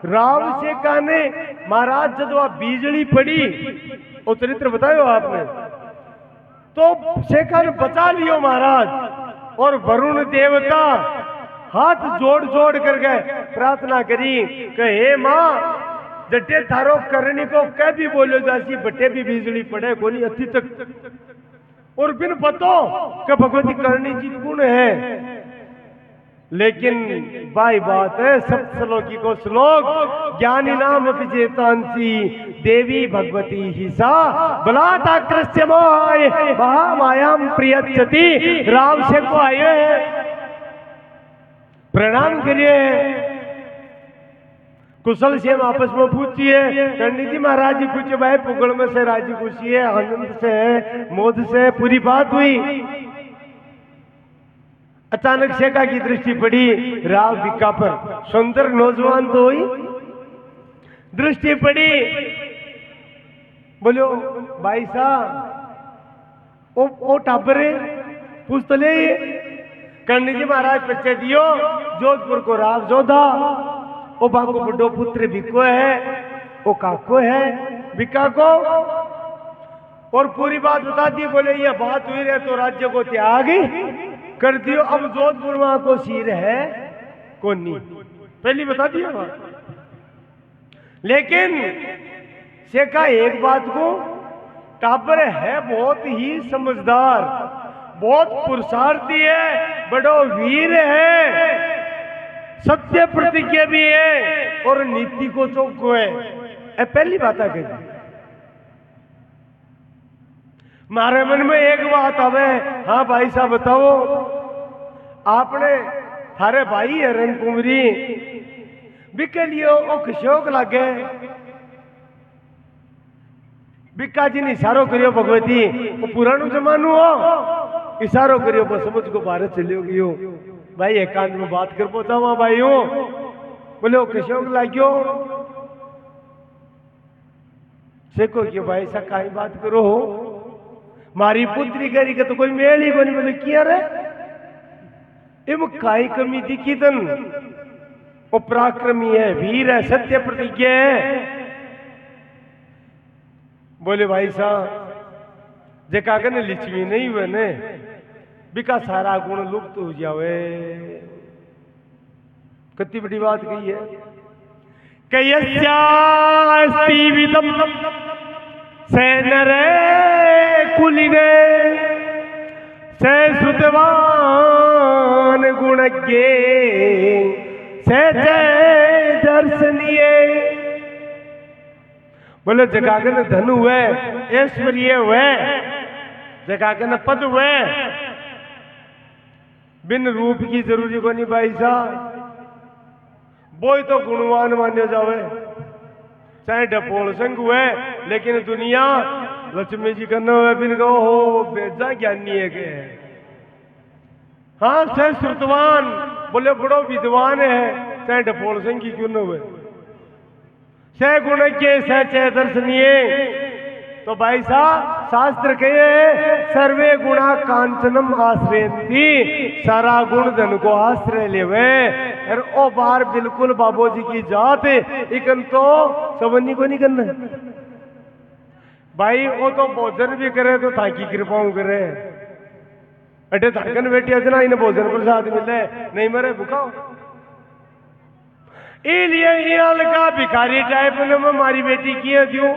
राव से कहने महाराज जब वह बिजली पड़ी, वो चरित्र बतायो आपने, तो शेखा ने बचा लियो महाराज, और वरुण देवता हाथ जोड़ जोड़ कर गए, प्रार्थना करी कि हे मां जटे थारो करनी को कह भी बोलो जासी बटे भी बिजली पड़े कोनी अति तक, और बिन पतो कि भगवती करनी जी गुण है। लेकिन बाई बात है सप्त श्लोकी को श्लोक, ज्ञानी नाम विजेतांसी देवी भगवती ही सा बलाता कृष्य मोय महामायाम प्रियच्छति। राम से को आए प्रणाम करिए, कुशल से हम आपस में पूछिए। करनी जी महाराज जी पूछे भाई पुगड़ में से राजी खुशी है, आनंद से है, मोद से पूरी बात हुई। अचानक शेखा की दृष्टि पड़ी राव बिका पर, सुंदर नौजवान तो हुई, दृष्टि पड़ी, बोलो भाई साहब ओ टाबरे पूछ तो ले। करनी जी महाराज परिचय दियो, जोधपुर को राव जोधा, ओ बाको बड़ो पुत्र बिको है, ओ काको है बिका को, और पूरी बात बता दी। बोले ये बात हुई रहे तो राज्य को त्याग कर दियो, अब जोधपुर वहां को सिर है कोनी, पहली बता दिया बात। लेकिन शेखा एक बात को, टाबर है बहुत ही समझदार, बहुत पुरुषार्थी है, बड़ो वीर है, सत्य प्रतिज्ञा भी है, और नीति को चौको है। पहली बात आ गई। मारे मन में एक बात आवे, हाँ भाई साहब बताओ, आपने थारे भाई है रंग कुमरी बिके लियो ओ खशोक लागे, बिका जी ने इशारो करियो भगवती, वो पुरानो जमानो हो, इशारो करियो बस समझ को भारत चलियो गयो भाई, एकांत में बात कर पोता भाई हो। बोले वो खशोक लाग्यो सेको क्यों भाई सा काई बात करो हो, मारी पुत्री करी के तो कोई मेल ही कोनी। बोले किया रे इम काई कमी दिखी तन, वो पराक्रमी है, वीर है, सत्य प्रतिज्ञा है। बोले भाई साहब जेका कने लिचवी नहीं हुए ने बिका सारा गुण लुप्त हो जावे। कितनी बड़ी बात कही है। कयस्यास्ति विदम सेनरे कुलिने से श्रुतवान गुणज्ञे से जय दर्शनीय। बोले जगागन धन हुए, ऐश्वर्य हुए, जगागन पद हुए, बिन रूप की जरूरी को नहीं भाई साहब, बोई तो गुणवान मान्य जावे, चाहे डपोल संग हुए, लेकिन दुनिया लक्ष्मी जी करना हुए बिन कहो हो बेजा ज्ञानी है के। हाँ से श्रुतवान बोले बड़ो विद्वान है, चाहे ढपोल सिंह की क्यों न हुए, से गुणज्ञ से चे दर्शनीय। तो भाई साहब शास्त्र कहे सर्वे गुणा कांचनम आश्रयंती, सारा गुण धन को आश्रय लेवे। और ओ बार बिल्कुल बाबूजी की जात इकन तो सबनी को नहीं करना भाई, वो तो भोजन भी करे तो थाकी कृपाओं करे, अटे थाकन बेटी अजना इन्हें भोजन प्रसाद मिले नहीं मरे भूखाओ। इसलिए यहाँ लगा भिखारी टाइप में मारी बेटी की है क्यों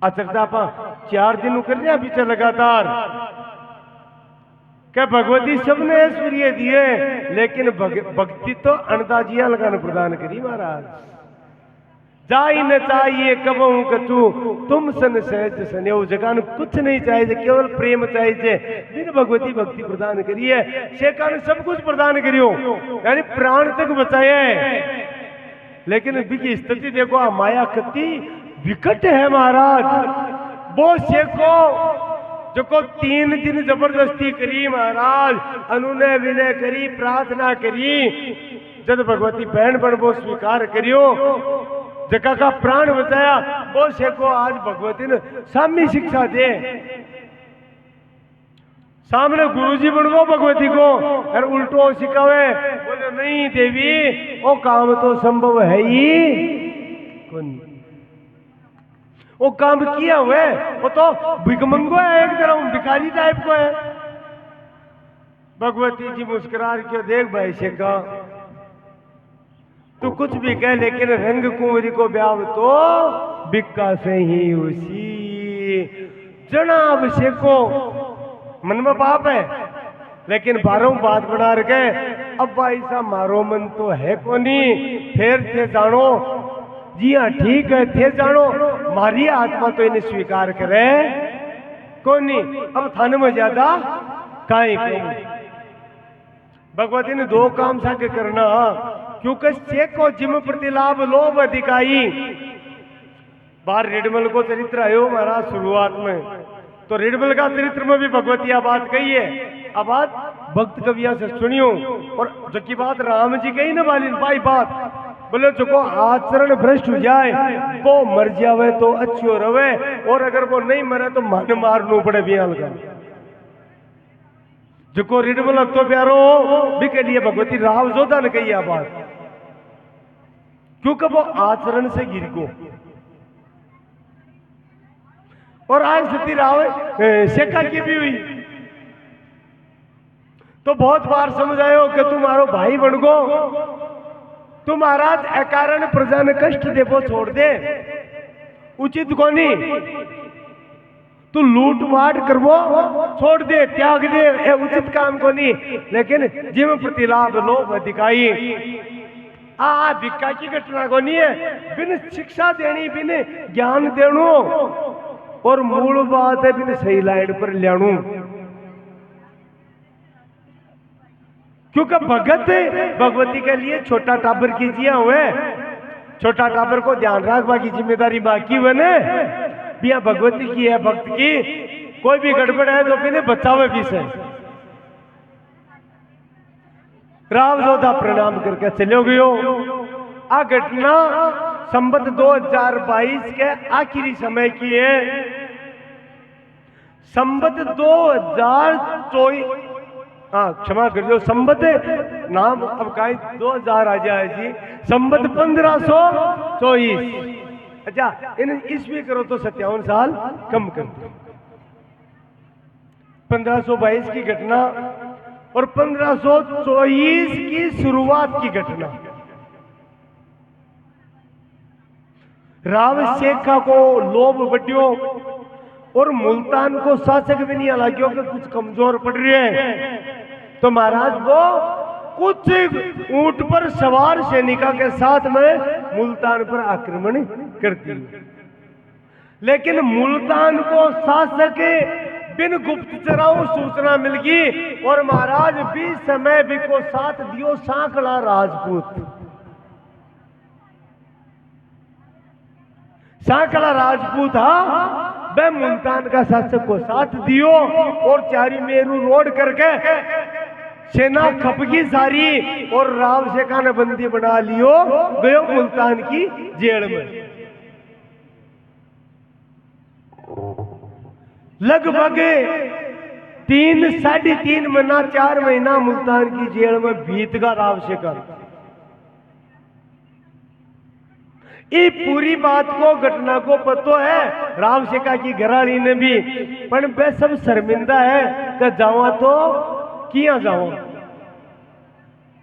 अचरता पा 4 दिन कर रहे पीछे लगातार क्या भगवती सबने ऐश्वर्य दिए, लेकिन भक्ति तो अंदाजियां लगाने प्रदान करी महाराज। जाई न चाहिए कबहू कछु तुम सन सहज सन्यो, जगान कुछ नहीं चाहिए केवल प्रेम चाहिए, बिन भगवती भक्ति प्रदान करिए शेखान सब कुछ प्रदान करियो, यानी प्राण तक बचाए। लेकिन बिकी स्थिति देखो माया कति विकट है महाराज। वो शेखो जो को 3 दिन जबरदस्ती करी महाराज, अनुनय विनय करी प्रार्थना करी, जब भगवती बहन बन वो स्वीकार करियो जगह का प्राण बचाया। वो शेखो आज भगवती ने सामी शिक्षा दे, सामने गुरुजी बनवो भगवती को और उल्टो सिखावे, बोले नहीं देवी वो काम तो संभव है ही कौन, वो काम किया हुआ है, वो तो भिकमंगो है, एक तरह भिखारी टाइप को है। भगवती जी मुस्कुरा के देख भाई शेखा तू कुछ भी कह, लेकिन रंग कुंवरी को ब्याह तो बिक्का से ही उसी। जनाब शेखो मन में पाप है, लेकिन बारों बात बना रखे अब भाई साहब मारो मन तो है कोनी, फिर थे जानो जी हाँ ठीक है थे जानो मारी आत्मा तो इन्हें स्वीकार करे कोनी, अब थाने में ज्यादा काई को। भगवती ने 2 काम साके करना, क्योंकि शेखो जिम प्रतिलाभ लोभ अधिकाई। बाहर रिडमल को चरित्र आयो महाराज शुरुआत में, तो रिडमल का चरित्र में भी भगवती यह बात कही है। अब बात भक्त कविया से सुनियो, और जो की बात राम जी कही ना बालिन भाई बात, बोले जो को आचरण भ्रष्ट हो जाए वो मर जावे तो अच्छो रवे, और अगर वो नहीं मरे तो मन मारनू पड़े बियाल का। जो को रिडमल तो प्यारो भी के लिए भगवती राव जोधा ने कही बात, क्योंकि वो आचरण से गिर को। और आज सती राव शेखा की भी हुई, तो बहुत बार समझायो कि तुम्हारो भाई बन गो, तू महाराज अकारण प्रजा ने कष्ट देवो छोड़ दे, उचित कोनी, तू लूट माट करवो छोड़ दे त्याग दे, ये उचित काम कोनी। लेकिन जिम प्रतिलाभ लोभ अधिकाई आ भिक्का की घटना कोनी है, बिन शिक्षा देनी बिन ज्ञान देणु, और मूल बात है बिन सही लाइन पर लियाणु। क्योंकि भगत भगवती के लिए छोटा टाबर कीजिए हुए, छोटा टाबर को ध्यान रखवा की जिम्मेदारी बाकी हुए ने बिया भगवती की है, भक्त की कोई भी गड़बड़ है तो बिने बचावे भी से। राव जोधा प्रणाम करके चलो गयो। आ घटना संबत 2022 के आखिरी समय की है। संबत 2024 हाँ क्षमा कर दो, संबत नाम अब का 2000 आ जाए जी, संबत 1524। अच्छा इन ईस्वी करो तो 57 साल कम कर दो। 1522 की घटना और 1524 की शुरुआत की घटना। राव शेखा को लोभ बढ़ियो और मुल्तान को शासक भी नहीं लगे कि कुछ कमजोर पड़ रही है, तो महाराज वो कुछ ऊंट पर सवार सैनिका के साथ में मुल्तान पर आक्रमण करती है। लेकिन मुल्तान को शासक बिन गुप्तचरों सूचना मिल गई, और महाराज 20 समय भी को साथ दियो सांकड़ा राजपूत। सांकड़ा राजपूत हा वह मुल्तान का शासक को साथ दियो और चारी मेरू रोड करके सेना खपगी सारी और राव शेखा ने बंदी बना लियो, गयो मुल्तान की जेल में। लगभग 3-3.5 महीना 4 महीना मुल्तान की जेल में बीत गया राव शेखा। ये पूरी बात को घटना को पतो है राव शेखा की घराड़ी ने भी, पर वह सब शर्मिंदा है कि जावा तो किया जाओ,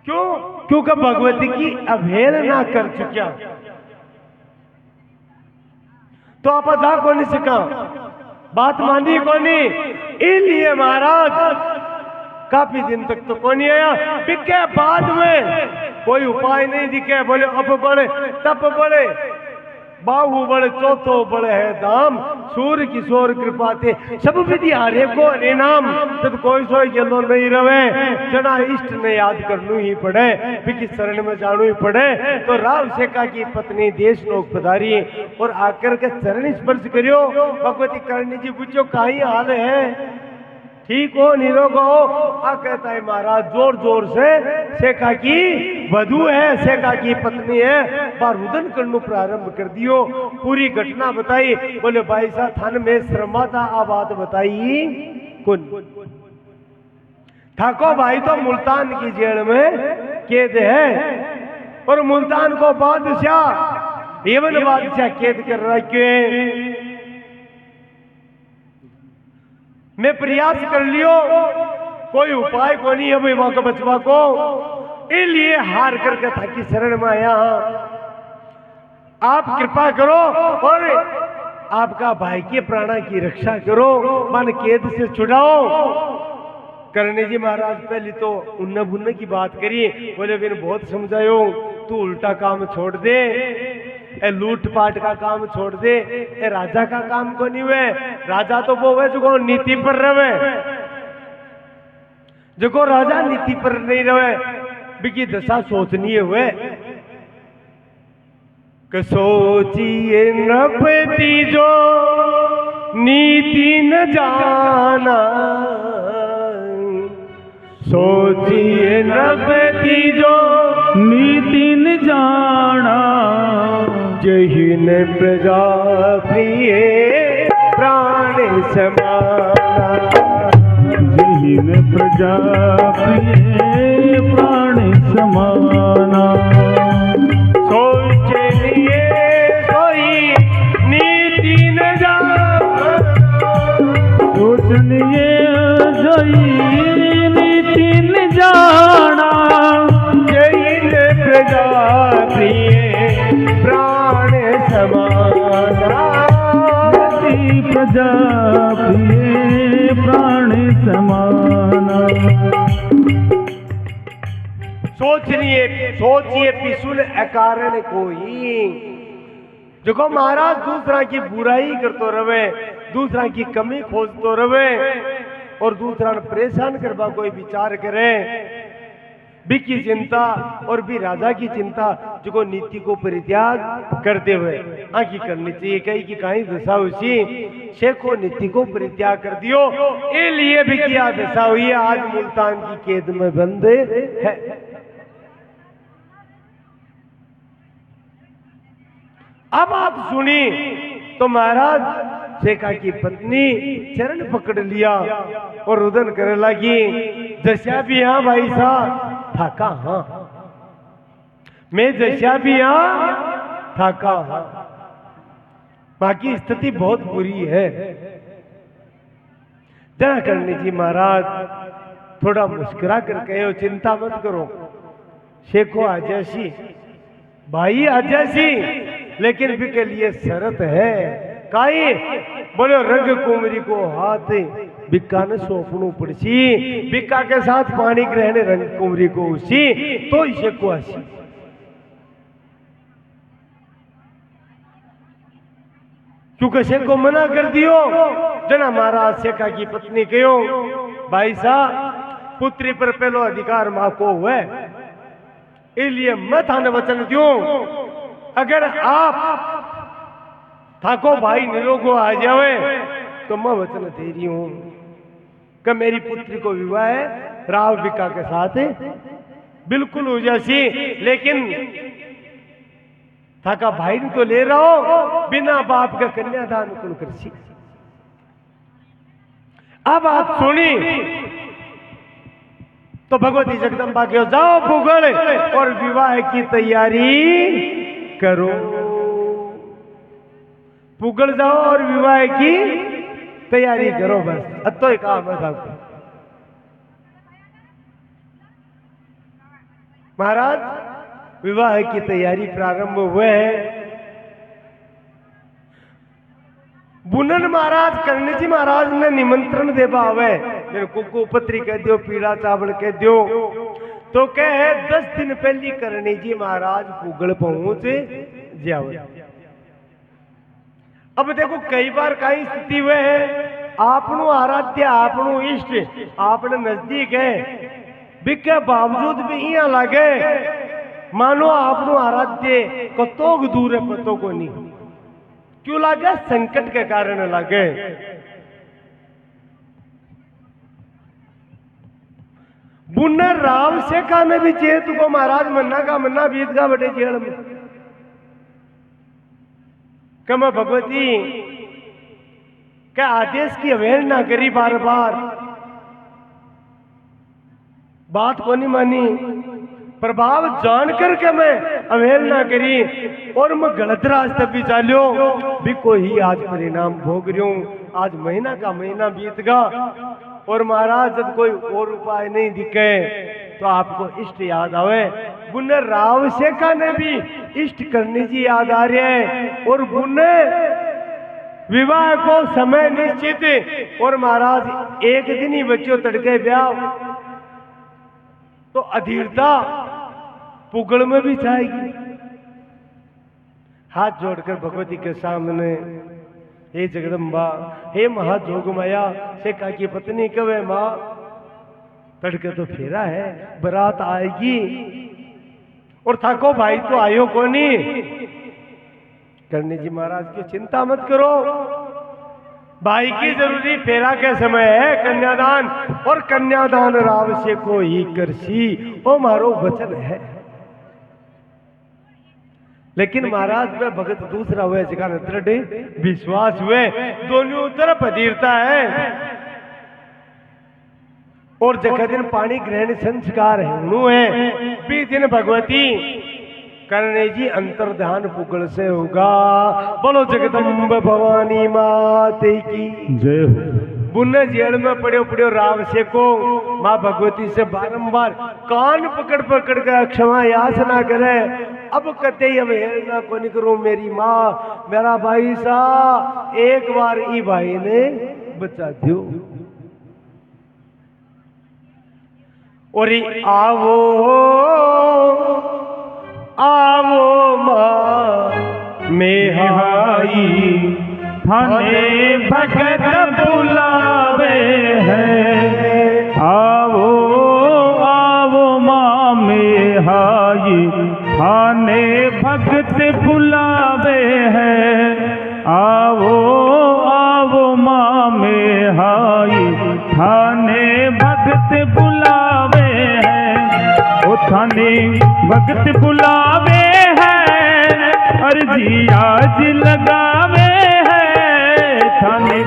क्यों? क्योंकि भगवती की अवहेलना कर चुका, तो आप जा को नहीं सका, बात मानी को नहीं। इसलिए महाराज काफी दिन तक तो कौन आया, बिके बाद में कोई उपाय नहीं दिखे, बोले अब बड़े तप बड़े बाहु बड़े चौथो बड़े है दाम, सूर्य किशोर कृपा थे सब विधि हारे को हरे नाम, तब कोई सोई जलो नहीं रवे, जना इष्ट ने याद करनू ही पड़े, बिकी शरण में जानू ही पड़े। तो राव शेखा की पत्नी देश लोग पधारी और आकर के चरण स्पर्श करियो, भगवती करणी जी पूछो काई हाल है, ठीक हो निरोग हो? आ कहता है महाराज जोर जोर से शेखा की वधू है, शेखा की पत्नी है, बार रुदन करना प्रारंभ कर दियो। पूरी घटना बताई, बोले भाई साहब थान में श्रमा था, आ बात बताई कुन ठाको भाई तो मुल्तान की जेल में कैद है और मुल्तान को बादशाह एवं बादशाह कैद कर रखे। मैं प्रयास कर लियो, कोई उपाय को नहीं है वहां को बचवा को, इसलिए हार करके था कि शरण में आया, आप कृपा करो और आपका भाई के प्राणा की रक्षा करो, मन कैद से छुड़ाओ। करणी जी महाराज पहले तो उन्ना बुन्ना की बात करी, बोले मैंने बहुत समझायो, तू उल्टा काम छोड़ दे, ए लूट पाट का काम छोड़ दे, ए राजा का काम को नहीं हुए, राजा तो वो है जो नीति पर रहे, जो राजा नीति पर नहीं रहे, बिकी दशा सोचनीय हुए कि सोचिए नपति जो नीति न जाना, सोचिए नपति जो नीति न जाना, जहीन प्रजा प्रिय प्राण समाना, जहीन प्रजा प्रिय प्राण समाना, सोचनिए सोई नीति न जाना, सोचनिए सोई नीति न जाना, जहीन प्रजा प्रिय प्राण समाना, प्रजा प्रिय प्राण समाना। सोचिए पिसुल अकारण कोई, जो महाराज दूसरा की बुराई करतो रवे, दूसरा की कमी खोजतो रवे और दूसरा परेशान करवा कोई विचार करे, भी की चिंता और भी राजा की चिंता जो नीति को परित्याग करते हुए आखी करनी चाहिए, कहीं की कहीं दशा उसी शेखो नीति को परित्याग कर दियो, ये लिए भी किया दशा हुई, आज मुल्तान की कैद में बंद है। अब आप सुनी तो महाराज शेखा की पत्नी चरण पकड़ लिया और रुदन करने लगी, जैसा भी हाँ भाई साहब था कहाँ, मैं जैसा भी हाँ था कहाँ, बाकी स्थिति बहुत बुरी है। जरा करनी जी महाराज थोड़ा मुस्कुरा कर कहो, चिंता मत करो, शेखो आ जैसी भाई आ जैसी, लेकिन भी के लिए शर्त है, काई बोलो रंग कुमरी को हाथ बिक्का ने सौंपनू पड़सी, बिक्का के साथ पानी ग्रहण रंग कुमरी को उसी, तो इसे को आसी। क्योंकि शेख को मना कर दियो, जना महाराज शेखा की पत्नी कहो, भाई साहब पुत्री पर पहलो अधिकार मां को हुए, इसलिए मैं थाने वचन दूं, अगर आप थाको भाई निरोगो आ जावे तो मैं वचन दे रही हूं कि मेरी पुत्री को विवाह राव बिका के साथ बिल्कुल हो जासी, लेकिन थाका भाई ने तो ले रहा हो बिना बाप का कन्यादान कौन करसी। अब आप सुनी तो भगवती जगदम्बा के जाओ पुगल और विवाह की तैयारी करो। पुगल जाओ और विवाह की तैयारी करो, बस अब तो एक काम है साहब। महाराज विवाह की तैयारी प्रारंभ हुए हैं। बुनन महाराज कर्ण जी महाराज ने निमंत्रण देवा आवे, मेरे कुकु पत्री कह दियो, पीला चावल कह दियो, तो कहे 10 दिन पहली करणी जी महाराज पुगल पहुंच जावे। अब देखो कई बार कई स्थिति हुए है, आपनु आराध्य आपनु इष्ट आपने नजदीक है, बिके बावजूद भी यहाँ लगे मानो आपनु आराध्य कतोक दूर है पतो को नहीं, क्यों लगे? संकट के कारण लगे। बुन्नर राव से खाने भी चाहिए तुको महाराज मन्ना का मन्ना बीत का बटे जेल में कम भगवती क्या आदेश की अवहेलना करी, बार बार बात को नहीं मानी, प्रभाव जानकर के मैं अवहेलना करी और मैं गलत रास्ते भी चालो भी कोई आज परिणाम भोग रही हूं। आज महीना का महीना बीत गया और महाराज जब कोई और उपाय नहीं दिखे तो आपको इष्ट याद आवे। बुन्ने राव शेखा ने भी इष्ट करनी जी याद आ रही है और बुन्ने विवाह को समय निश्चित और महाराज एक दिन ही बच्चों तड़के ब्याह तो अधीरता पुगल में भी जाएगी। हाथ जोड़कर भगवती के सामने, हे जगदम्बा, हे महाजोग माया शेखा की पत्नी कवे माँ, तड़के तो फेरा है, बारात आएगी और थाको भाई तो आयो को नहीं। करणी जी महाराज की चिंता मत करो, भाई की जरूरी फेरा के समय है कन्यादान, और कन्यादान राव से को ही करसी, ओ मारो वचन है। लेकिन महाराज में भगत दूसरा हुए जगह दृढ़ विश्वास हुए, दोनों तरफ अधीरता है और जगह दिन पानी ग्रहण संस्कार है भी दिन भगवती करने जी अंतर ध्यान पुगल से होगा। बोलो जगदम्ब भवानी माते की जय हो। बुन्ने जेल में पड़े पड़े राव से को माँ भगवती से बारंबार कान पकड़ पकड़ कर क्षमा याचना करे। अब कहते ही अवहेलना को नहीं करूं मेरी माँ, मेरा भाई सा एक बार ई भाई ने बचा दियो। और आवो आवो माँ मेहाई थाने भगत बुलावे हैं, आवो आवो माँ मेहाई थाने भगत बुलावे हैं, आवो आवो माँ मेहाई थाने भगत बुलावे हैं, ओ थाने भगत बुलावे हैं, अर्जी आज लगावे हैं, थाने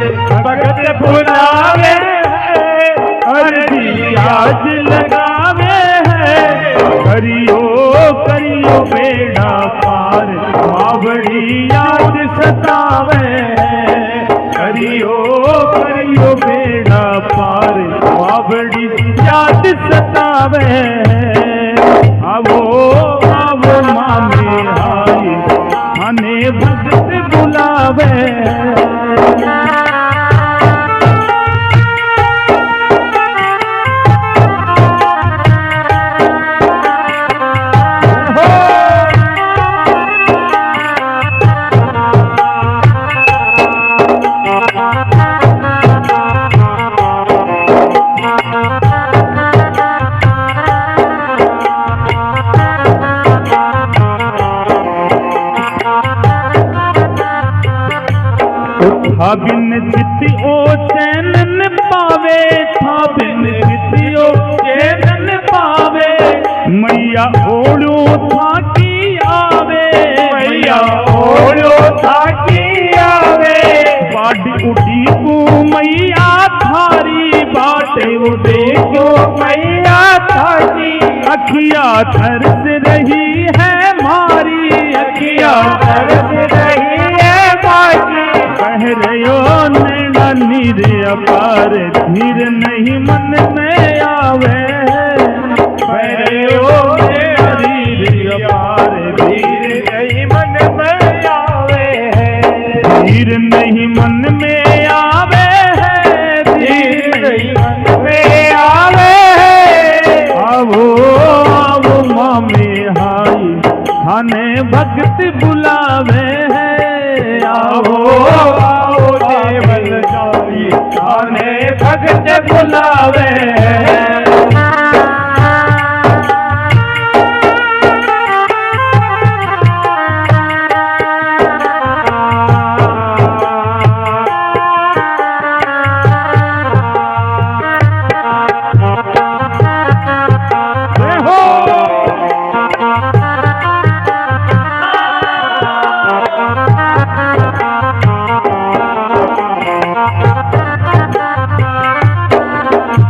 भगत बुलावे हैं, अर्जी आज लगावे हैं, करियो करियो बेड़ा पार मावड़ी याद सतावे हैं, करियो करियो बेड़ा पार मावड़ी याद सतावे हैं, आवो आवो मामे आई थाने भगत बुलावे। था बिन चिति ओ चैनन पावे, था बिन चिति ओ चैनन पावे। मैया ओढ़ो था की आवे, मैया ओढ़ो था की आवे। बाट उठी को मैया थारी, बाटे वो देखो मैया थारी। अखिया तरस रही है मारी, अखिया तरस रही है मारी। कह रहो नैना नीर अपार, धीर नहीं मन में आवे। कह रहो नीर अपार, धीर नहीं मन में आवे। धीर नहीं मन में आवे, धीर नहीं मन में आवे। आवो आवो मामे हाई, थाने भक्त बुलावे है। आओ आओ देवल जाई, थाने भक्त बुलावे।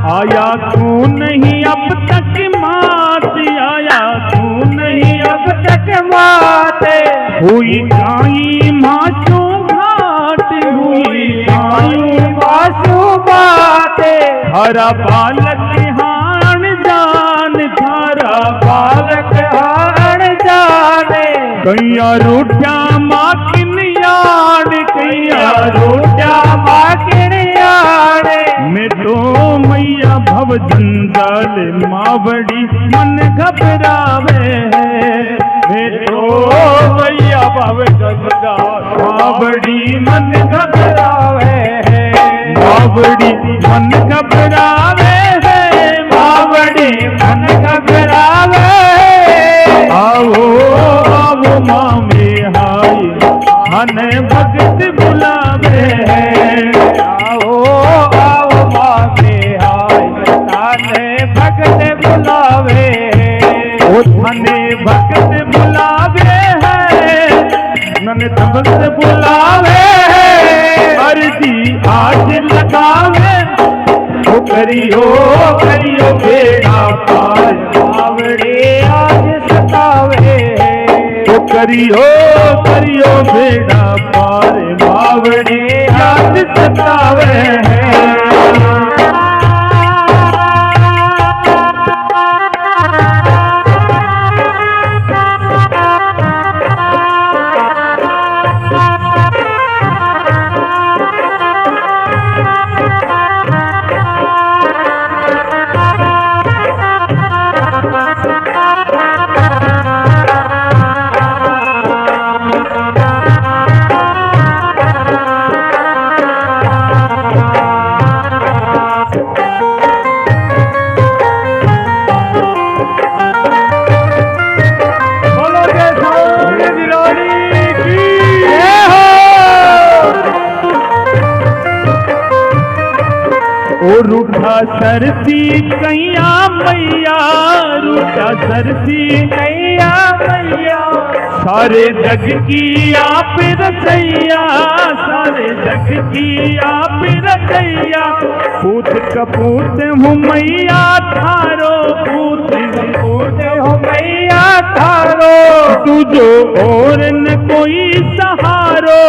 आया तू नहीं अब तक मात, आया तू नहीं अब तक माते हुई गाई माचो घाट, हुई गाई वासु बाते। हरा बालक हाण जान, थारा बालक हाण जाने। कैया रोटिया माँ किन यान, कैया रोजा माकिन याने। मैं तो मैया भव जंजाल, माँ बड़ी मन घबरावे है। मैं तो मैया भव जंजाल, माँ बड़ी मन घबरावे है। माँ बड़ी मन घबरावे है, माँ बड़ी मन घबरावे। आओ आओ मामे हाय, हने भगत बुलावे है। आओ आओ मामे हाय, थाने भगत बुलावे। ओ थाने भगत बुलावे है, नन भगत बुलावे है। अर्जी आज लगावे, ओ करियो करियो बेड़ा पार, आवड़े आज सतावे। ओ करियो करियो बेड़ा पार, बावड़े आज सतावे है। रूठा सरसी कैया मैया, रूठा सरसी कैया मैया। सारे जग की आप रचैया, सारे जग की आप रचैया। पूत कपूत हूँ मैया थारो, पूत कपूत हूँ मैया थारो। तुझो और न कोई सहारो,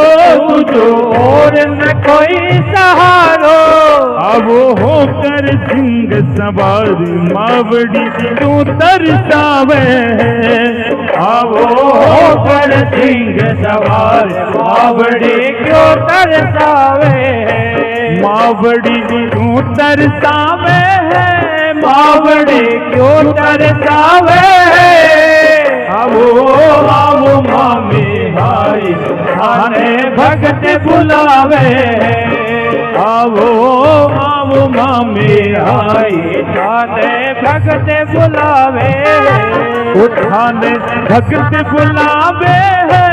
तुझो और न कोई सहारो। अब होकर सिंह सवार, मावड़ी तू तरसावे। अब होकर सिंह सवार, मावड़ी क्यों तरसावे। मावड़ी तू तरसावे है, मावड़ी क्यों तरसावे। आवो मामे भाई, थाने भगत बुलावे। आवो आवो मामे आई थाने भगत बुलावे। उठाने भगत बुलावे है।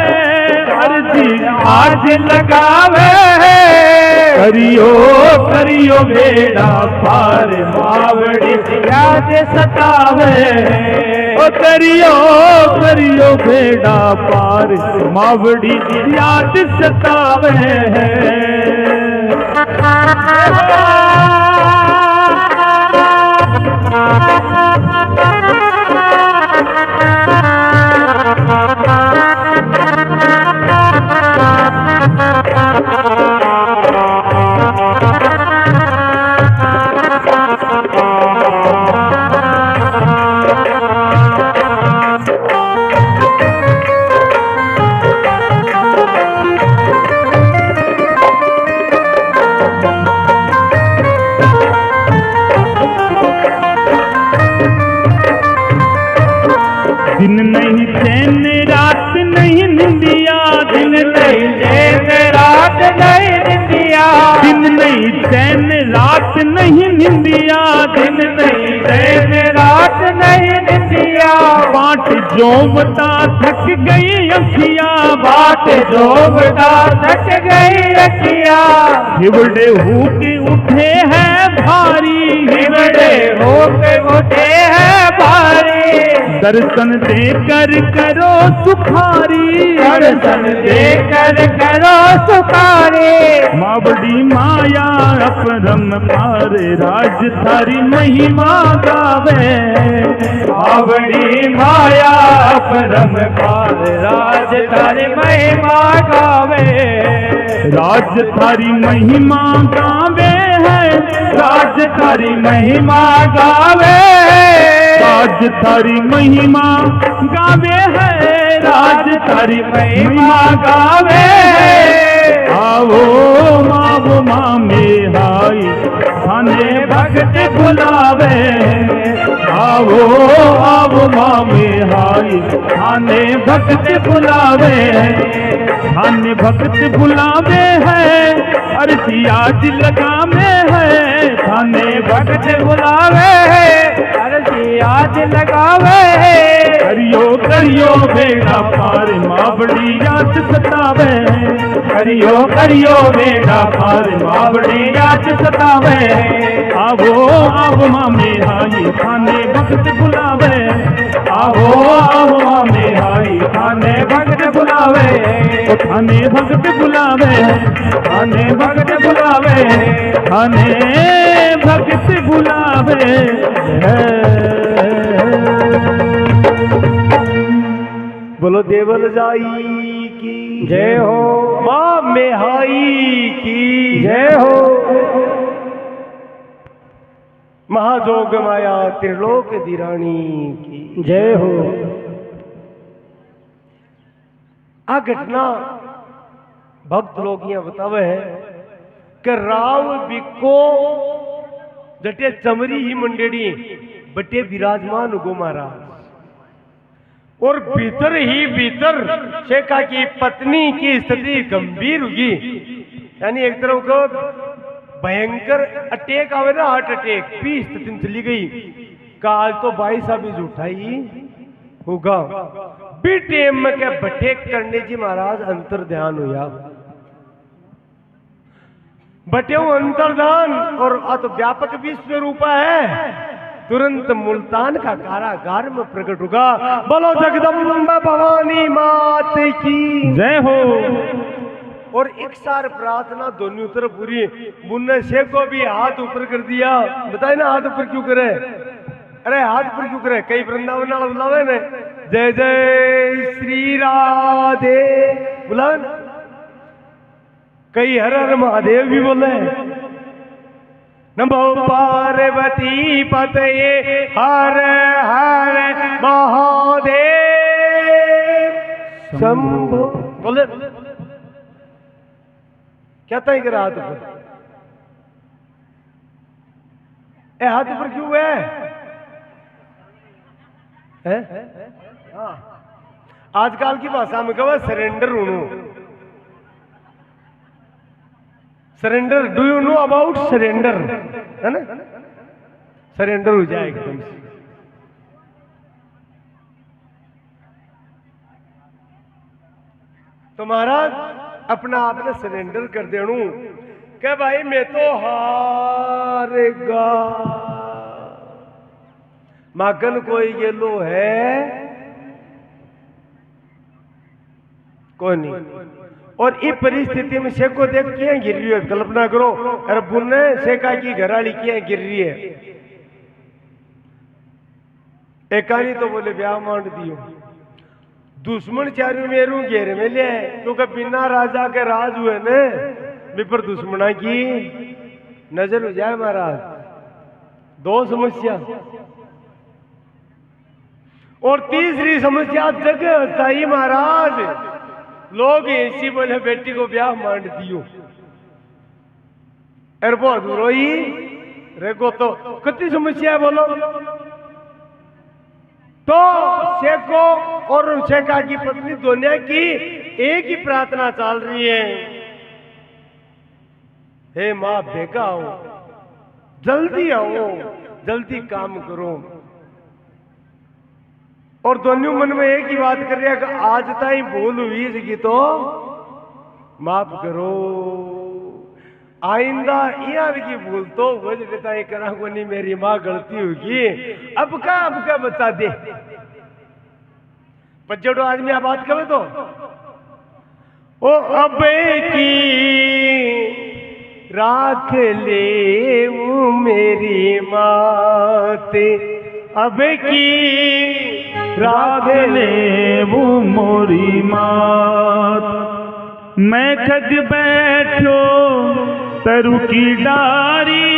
अर्जी जी आज लगावे करियो करियो बेड़ा पार मावड़ी जी याद सतावे ओ करियो करियो बेड़ा पार मावड़ी जी याद सतावे दिन नहीं चैन रात नहीं निंदिया दिन नहीं चैन रात नहीं निंदिया दिन नहीं चैन रात नहीं निंदिया दिन नहीं चैन रात नहीं निंदिया बाट जोबता थक गई अखिया बाट जोबता थक गई अखिया हिवड़े होके उठे हैं भारी हिवड़े होके उठे हैं भारी दर्शन देकर करो सुखारी दर्शन देकर करो सुखारी मावड़ी माया अपरम पार राज थारी महिमा गावे मावड़ी माया अपरम पार राज थारी महिमा गावे राज थारी महिमा गावे है राज थारी महिमा गावे राज थारी महिमा गावे है राज थारी महिमा गावे आओ मावो मामे हाई थाने भगत बुलावे आओ आओ मामे हाई थाने भगत बुलावे थाने भगत बुलावे है अर्जी आज लगावे है थाने भगत बुलावे है अर्जी आज लगावे है करियो करियो बेड़ा पार मावड़ी याद सतावे करियो करियो बेड़ा पार मावड़ी याद सतावे आवो आवो मामे हाई थाने भगत बुलावे आवो आवो मामे हाई थाने भगत बुलावे थाने भगत बुलावे थाने भगत बुलावे थाने भगत बुलावे बोलो देवल जाई की जय हो माँ मेहाई की जय हो महाजोग माया त्रिलोक दिरानी की जय हो आ घटना भक्त लोग यहाँ बतावे है कि राव बिको जटे चमरी ही मंडेड़ी बटे विराजमान उगो महाराज और भीतर ही भीतर शेखा की पत्नी की स्थिति गंभीर हुई यानी एक तरह को भयंकर अटैक आवे ना हार्ट अटैक भी स्थिति में चली गई का आज तो भाई साहब इज उठाई होगा भी टेम में क्या बटेक करने जी महाराज अंतर ध्यान हुआ बटे अंतर्धान और तो व्यापक विश्व रूपा है तुरंत मुल्तान का कारागार में प्रकट होगा बोलो जगदम्बा भवानी मात की जय हो और एक सार प्रार्थना दोनों तरफ पूरी मुन्ना शेख को भी हाथ ऊपर कर दिया बताए ना हाथ ऊपर क्यों करे अरे हाथ ऊपर क्यों करे कई वृंदावन वाला बुलावे ने जय जय श्री राधे बुलावे ना कई हर हर महादेव भी बोले नमो पार्वती पतये हर हर महादेव शंभो बोले क्या तय करा हाथ ऊपर हाथ ऊपर क्यों है? हाँ आजकल की भाषा में कहा सरेंडर होनो surrender do you know about surrender है ना सरेंडर हो जाए एकदम से तो महाराज अपना आपने सरेंडर कर देणू के भाई मैं तो हारेगा, मागन कोई गेलो है कोई नहीं। और इस परिस्थिति में शेको देख क्या गिर रही है, कल्पना करो अरे बुने शेका की घराली क्या गिर रही है। एकानी तो बोले ब्याह मांड दियो, दुश्मन चारू मेरू घेर में ले, क्योंकि बिना राजा के राज हुए ने विपर दुश्मना की नजर हो जाए महाराज। दो समस्या, और तीसरी समस्या जगह चाहिए महाराज। लोग ऐसी बोले बेटी को ब्याह मांड दियो, अरे वो अधूरो ही रेगो तो कितनी समस्या है बोलो। तो शेखो और शेखा की पत्नी दोनों की एक ही प्रार्थना चल रही है, हे मां बेगा आओ, जल्दी आओ, जल्दी काम करो। और दोनों मन में एक ही बात कर रहे हैं कि आज ताई भूल हुई इसकी तो माफ करो, आइंदा यार की भूल तो वजह करा को नहीं, मेरी माँ गलती होगी, अब का बता दे। पच्चोटो आदमी आप बात करे तो ओ अब की राख ले वो मेरी माते, अब की राख ले वो मोरी मात। मैं खज बैठो तरु की डारी,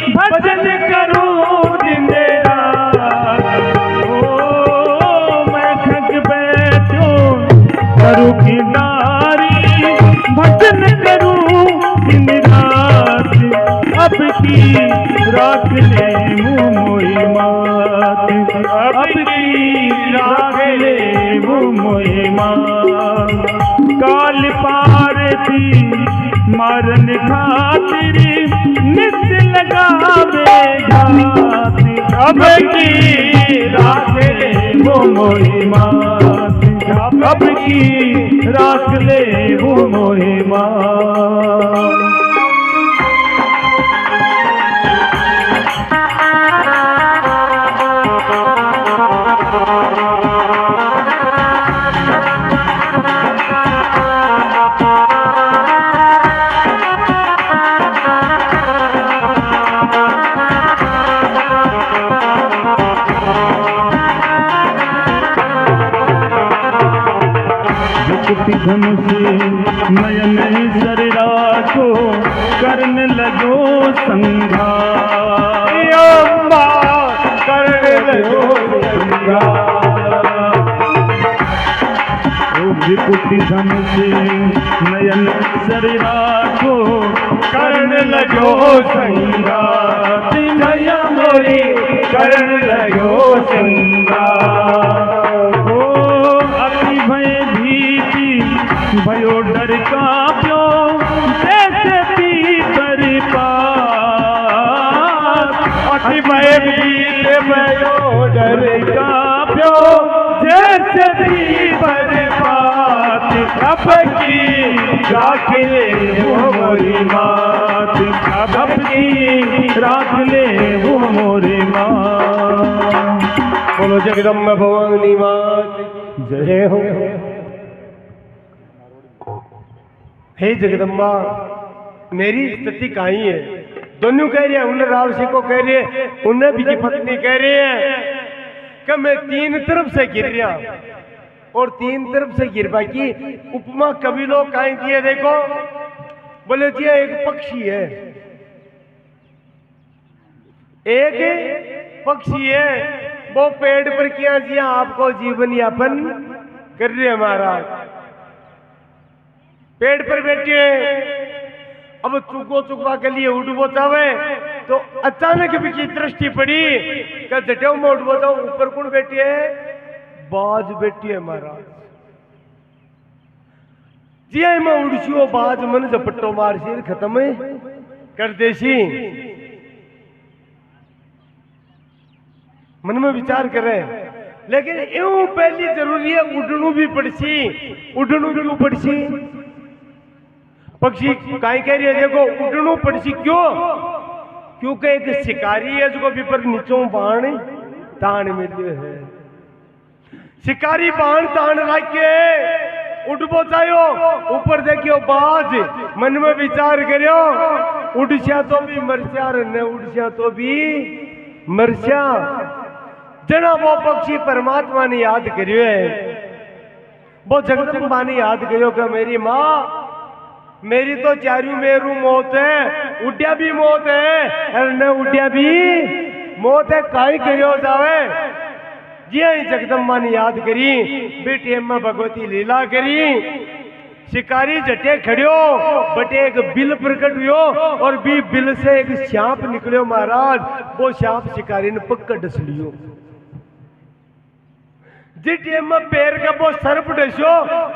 भजन करूं दिन रात। ओ मैं खज बैठो तरु की डारी, भजन करूं दिन रात। अब की राख ले वो मोरी मात, अब की राख ले वो मोरी मात। काल पार थी मारन खातिर नित्य लगावे घात, अब की राख ले वो मोरी मात, अब की राख ले वो मोरी मात। धनुष नयन सर राखो, करने लगो संघार, करने लगो संघार। विपुति धनुष नयन सर राखो, करने लगो संघार। नया मोरी करने लगो संघार। भयो डर काप्यो जैसे पीतर पात, अति भय भीत भयो डर काप्यो जैसे पीतर पात। अब की राख ले वो मोरी मात, अब की राख ले वो मोरी मात। बोलो जगदम्बा भवानी मात जय हो। हे जगदम्बा मेरी स्थिति कहीं है, दोनों कह रहे हैं, उन्हें राव सिंह को कह रहे हैं, उन्हें भी पत्नी कह रहे हैं कि मैं तीन तरफ से गिर रहा, और तीन तरफ से गिर बाकी उपमा कभी लोग कहीं दिए देखो, बोले जी एक पक्षी है, एक पक्षी है, वो पेड़ पर किया जी आपको जीवन यापन कर रहे हैं महाराज, पेड़ पर बैठे। अब चुको चुकवा के लिए उड़बो चावे तो अचानक भी की दृष्टि पड़ी क्या जटेव में उड़बो जाओ, ऊपर कौन बैठी है, बाज बैठी है महाराज जी। मैं उड़सी वो बाज मन झपट्टो मार सिर खत्म कर देसी। मन में विचार करे लेकिन यूं पहली जरूरी है उड़नू भी पड़सी। उड़नू क्यों पड़सी? पक्षी काई कह रही है देखो उड़नू पड़सी क्यों? क्योंकि एक शिकारी है जो भी पर नीचों बाण तान मिले है। शिकारी बाण तान रखे उठबो चाहो ऊपर देखियो बाज मन में विचार करियो उड़स्या तो भी मरस्या न उड़स्या तो भी मरस्या। जना वो पक्षी परमात्मा ने याद करियो है, वो जगदम्बा ने याद करियो कि मेरी माँ मेरी तो चारू मेरू मौत है, उड्या भी मौत है और न उड्या भी मौत है, काई करियो जावे। जी हाँ जगदम्बा ने याद करी बेटी में भगवती लीला करी। शिकारी जटे खड़ियो बटे एक बिल प्रकट हुयो और भी बिल से एक सांप निकलियो महाराज। वो सांप शिकारी ने पक्का डस लियो। जिस टाइम में पैर का वो सर्प डसो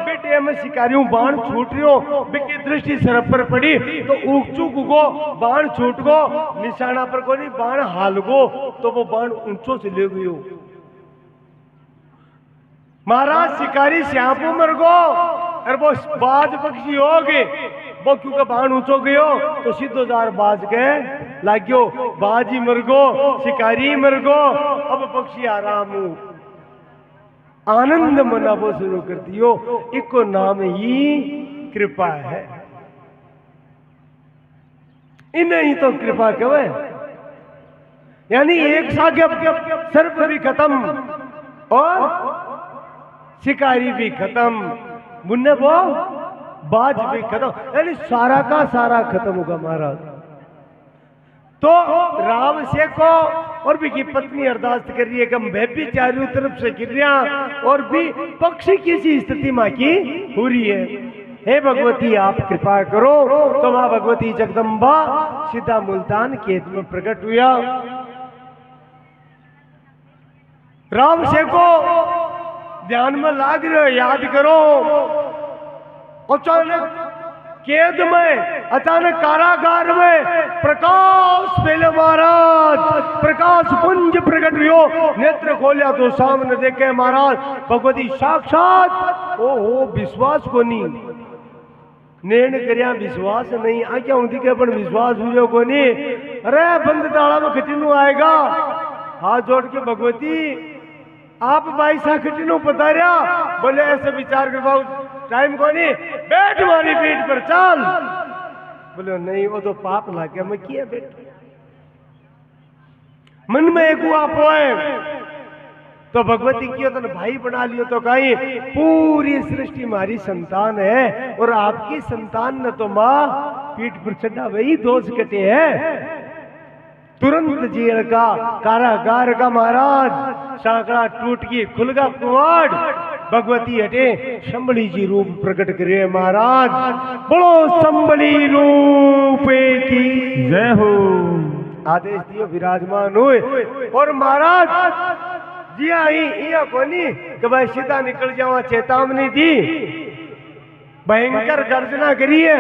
बेटे में शिकारियों बाण छूट रही हो बिकी दृष्टि सर्प पर पड़ी तो ऊंचू गो बाण छूट गो निशाना पर को नहीं बाण हाल गो तो वो बाण ऊंचो से ले गयो। महाराज शिकारी श्याम मर गो और वो बाज पक्षी हो गए वो क्योंकि बाण ऊंचो गयो तो सिद्धोदार बाज के लाग्यो बाज ही मर गो शिकारी मर गो। अब पक्षी आराम आनंद मनाबो शुरू कर दियो। इको नाम ही कृपा है। इन्हें ही तो कृपा कहे यानी एक साथ सर्प भी खत्म और शिकारी भी खत्म मुन्ने वो बाज भी खत्म यानी सारा का सारा खत्म होगा महाराज। तो राम से को और भी की पत्नी अरदास कर रही है कि मैं भी चारों तरफ से गिर रहा और भी पक्षी किसी स्थिति मां की हो रही है। हे भगवती आप कृपा करो। तो मां भगवती जगदम्बा सीधा मुल्तान खेत में प्रकट हुआ। राम से को ध्यान में लाग रहे याद करो। अचानक कैद में अचानक कारागार में प्रकाश फैले महाराज। प्रकाश पुंज प्रकट हुयो नेत्र खोलिया तो सामने देखे महाराज भगवती साक्षात। ओहो विश्वास को नहीं नेण करिया विश्वास नहीं आ क्या होती के पण विश्वास हुई को नहीं। अरे बंद ताला में खटिनु आएगा हाथ जोड़ के भगवती आप भाई सा खटिनु पधारिया बोले ऐसे विचार कर पाऊ टाइम को नहीं बैठ मारी पीठ पर चल। बोले नहीं वो तो पाप लाग गया मैं किया बैठ। मन में एक हुआ पोए तो भगवती की तो भाई बना लियो तो कहीं पूरी सृष्टि हमारी संतान है और आपकी संतान ने तो माँ पीठ पर चढ़ा वही दोष कटे हैं। तुरंत जेल का कारागार का महाराज साकड़ा टूट की खुलगा कुआड़ भगवती हटे संबली जी रूप प्रकट करे महाराज। बोलो संबली रूप की जय हो। आदेश दियो विराजमान हुए और महाराज जी आई कोनी कि भाई सीधा निकल जाओ चेतावनी दी भयंकर गर्जना करी है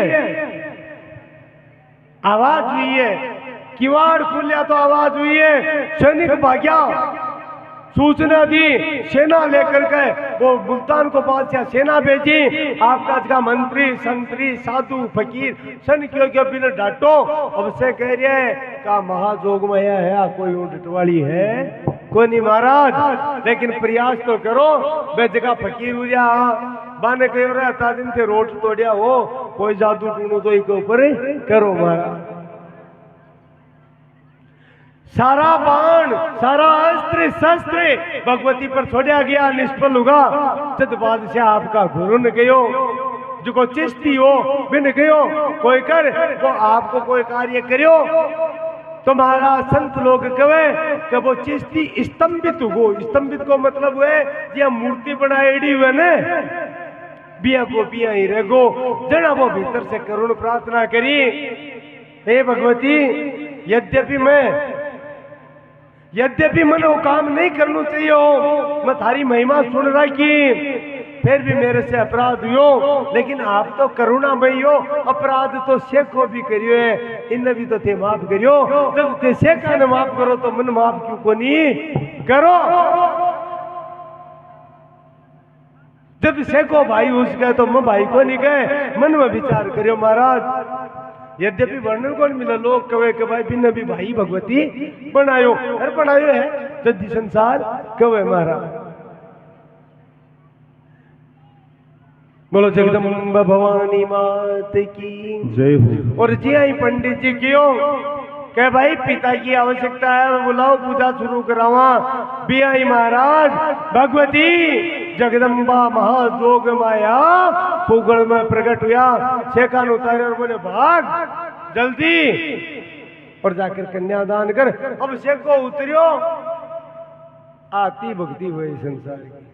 आवाज हुई है किवाड़ खुलिया तो आवाज हुई है सैनिक भाग्या सूचना दी सेना लेकर के वो मुल्तान को बादशाह सेना भेजी। आपका का मंत्री संतरी साधु फकीर सन क्यों क्यों बिना डांटो अब से कह रहे हैं का महाजोग में है कोई डटवाली है कोई नहीं महाराज लेकिन प्रयास तो करो बे जगह फकीर हो जा बाने कह रहा था दिन से रोड तोड़िया हो कोई जादू टूनो तो एक ऊपर करो महाराज। सारा बाण सारा अस्त्र शस्त्र भगवती पर छोड़ा गया निष्फल होगा। जब बादशाह आपका गुरु न गयो जो को चिश्ती हो बिन गयो कोई कर वो आपको कोई कार्य करियो तुम्हारा संत लोग कहे कि वो चिश्ती स्तंभित हो। स्तंभित को मतलब है जी मूर्ति बनाएड़ी हुए ने बिया को बिया ही रहो जना वो भीतर से करुण प्रार्थना करी। हे भगवती यद्यपि मनो काम नहीं करना चाहिए हो मैं थारी महिमा सुन रहा की फिर भी मेरे से अपराध हुयो लेकिन आप तो करुणामयी हो अपराध तो शेखो भी करियो है इन भी तो थे माफ करियो जब ते शेखा ने माफ करो तो मन माफ क्यों को नहीं करो। जब सेको भाई उसका तो मैं भाई को नहीं गए मन में विचार करियो महाराज। यद्यपि वर्णन को मिला लोग कवे के भाई बिन भी भाई भगवती बनायो अरे बनायो है जद्दी संसार कवे महाराज। बोलो जगदम्बा भवानी मात की जय हो। और जी आई पंडित जी क्यों कह भाई पिता की आवश्यकता है बुलाओ पूजा शुरू करावा। भी आई महाराज भगवती जगदम्बा महाजोग माया पुगड़ में प्रकट हुआ शेखान उतारे और बोले भाग जल्दी और जाकर कन्यादान कर। अब शेख को उतरियो आती भक्ति हुई संसार की।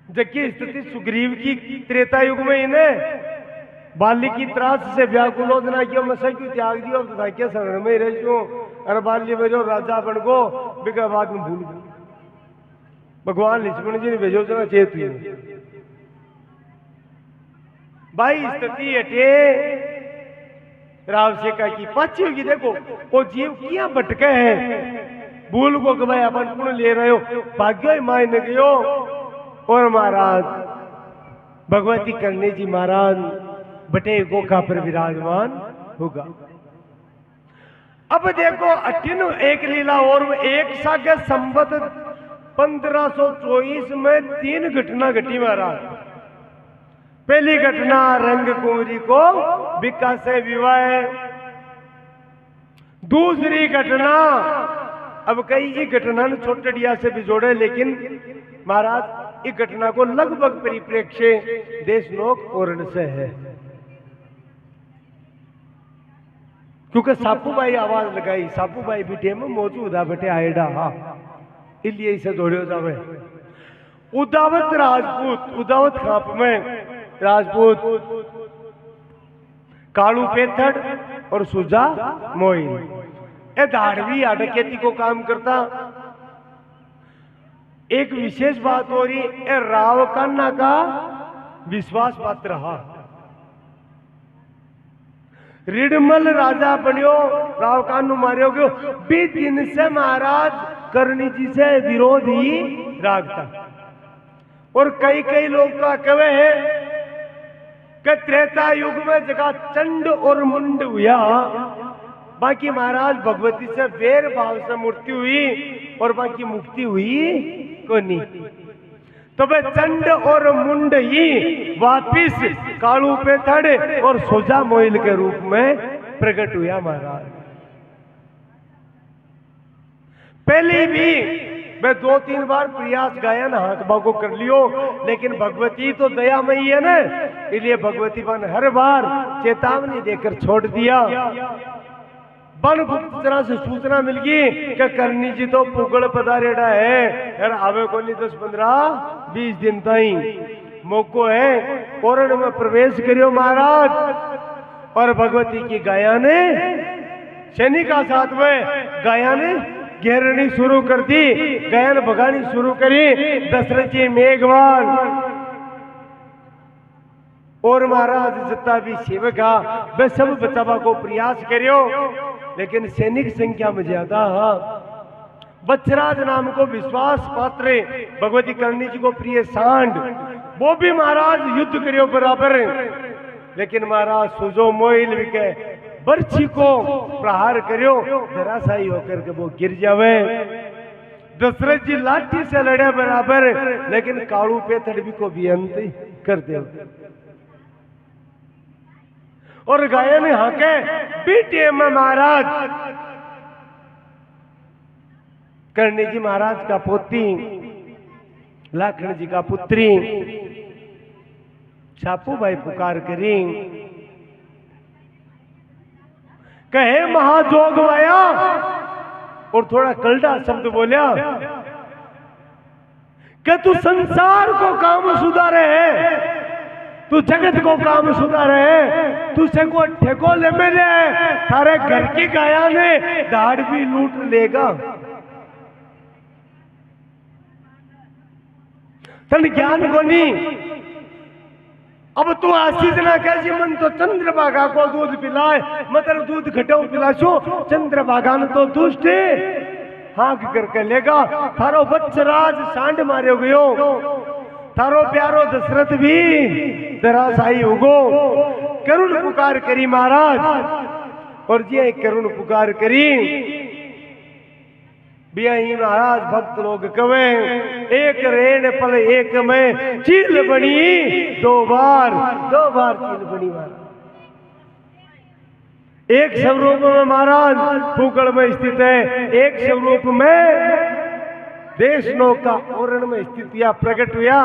जबकि स्थिति सुग्रीव की त्रेता युग में इन्हें बाली की त्रास से व्याकुलोचना किया मैं क्यों त्याग दियो तथा क्या शरण में रहो अरे बाल्य भेजो राजा बन को बिका बाद में भूल गए। भगवान लक्ष्मण जी ने भेजो जना चेत भाई स्थिति हटे राव शेखा की पाची होगी। देखो वो जीव किया भटके हैं भूल को कि भाई अपन पुण्य ले रहे हो भाग्य ही मायने गयो। और महाराज भगवती करने जी महाराज बटे गोखा पर विराजमान होगा। अब देखो अठिन एक लीला और एक सागे संवत 1524 में 3 घटना घटी महाराज। पहली घटना रंग कुंवरी को बिका से विवाह। दूसरी घटना अब कई घटना छोटड़िया से भी जोड़े लेकिन महाराज इस घटना को लगभग परिप्रेक्ष्य देश लोक ओरण से है क्योंकि सापूबाई आवाज लगाई सापूबाई बिटे में मौजूद है बटे आएडा हाँ इसलिए इसे जोड़ियो जावे। उदावत राजपूत उदावत खाप में राजपूत कालू पेथड़ और सुजा मोइन ए धाड़वी आडकेती को काम करता। एक विशेष बात हो रही ए राव कन्ना का विश्वास पात्र रहा। रिडमल राजा बनियो राव कान्नू मारियो गयो 20 दिन से महाराज करनी जी से विरोध ही रागता। और कई कई लोग का कवे है कि त्रेता युग में जगह चंड और मुंड हुआ बाकी महाराज भगवती से वेर भाव से मूर्ति हुई और बाकी मुक्ति हुई को नहीं। तो वे चंड और मुंड ही वापिस कालू पे थड़े और सोजा मोइल के रूप में प्रकट हुआ महाराज। पहले भी मैं 2-3 बार प्रयास गायन हाकबा को कर लियो लेकिन भगवती तो दयामयी है ना इसलिए भगवती बन हर बार चेतावनी देकर छोड़ दिया। बन गुप्त तरह से सूचना मिल गई कि करनी जी तो पुगड़ पधारेड़ा है यार आवे को नहीं 10-15-20 दिन ताई मौको है ओरण में प्रवेश करियो महाराज। और भगवती की गाया ने सैनिका साथ में गाया ने घेरनी शुरू कर दी गायन भगानी शुरू करी दशरथ जी मेघवान और महाराज जितना भी सेवक वे सब बचावा को प्रयास करियो लेकिन सैनिक संख्या में ज्यादा। बचराज नाम को विश्वास पात्र भगवती करणी जी को प्रिय सांड वो भी महाराज युद्ध करियो बराबर लेकिन महाराज सुजो मोइल विके बर्छी को प्रहार करियो धराशायी होकर के वो गिर जावे। दशरथ जी लाठी से लड़े बराबर लेकिन कालू पे तड़बी को भी अंत कर दे। और गायन हाके बीटे में महाराज करणी जी महाराज का पोती लाखन जी का पुत्री छापू भाई पुकार करी कहे महाजोग वाया और थोड़ा कलडा शब्द बोलिया कि तू संसार को काम सुधारे है तू जगत को काम सुधारे है तू से को ठेको ले मिले थारे घर की गाया ने दाढ़ भी लूट लेगा। तन ज्ञान को नहीं अब तू आशीष ना कैसी मन तो चंद्रभागा को दूध पिलाए मतलब दूध घटाऊ पिलाशो चंद्रभागा ने तो दुष्ट हाँक करके लेगा थारो बच्चराज सांड मारे गयो थारो प्यारो दशरथ भी धराशायी उगो। करुण पुकार करी महाराज और जी करुण पुकार करी बियाई महाराज भक्त लोग कवे एक रेण पल एक में चील बनी दो बार चील बनी महाराज। एक स्वरूप में महाराज फूकड़ में स्थित है, एक स्वरूप में देश नो का ओरण में स्थित हुआ प्रकट हुआ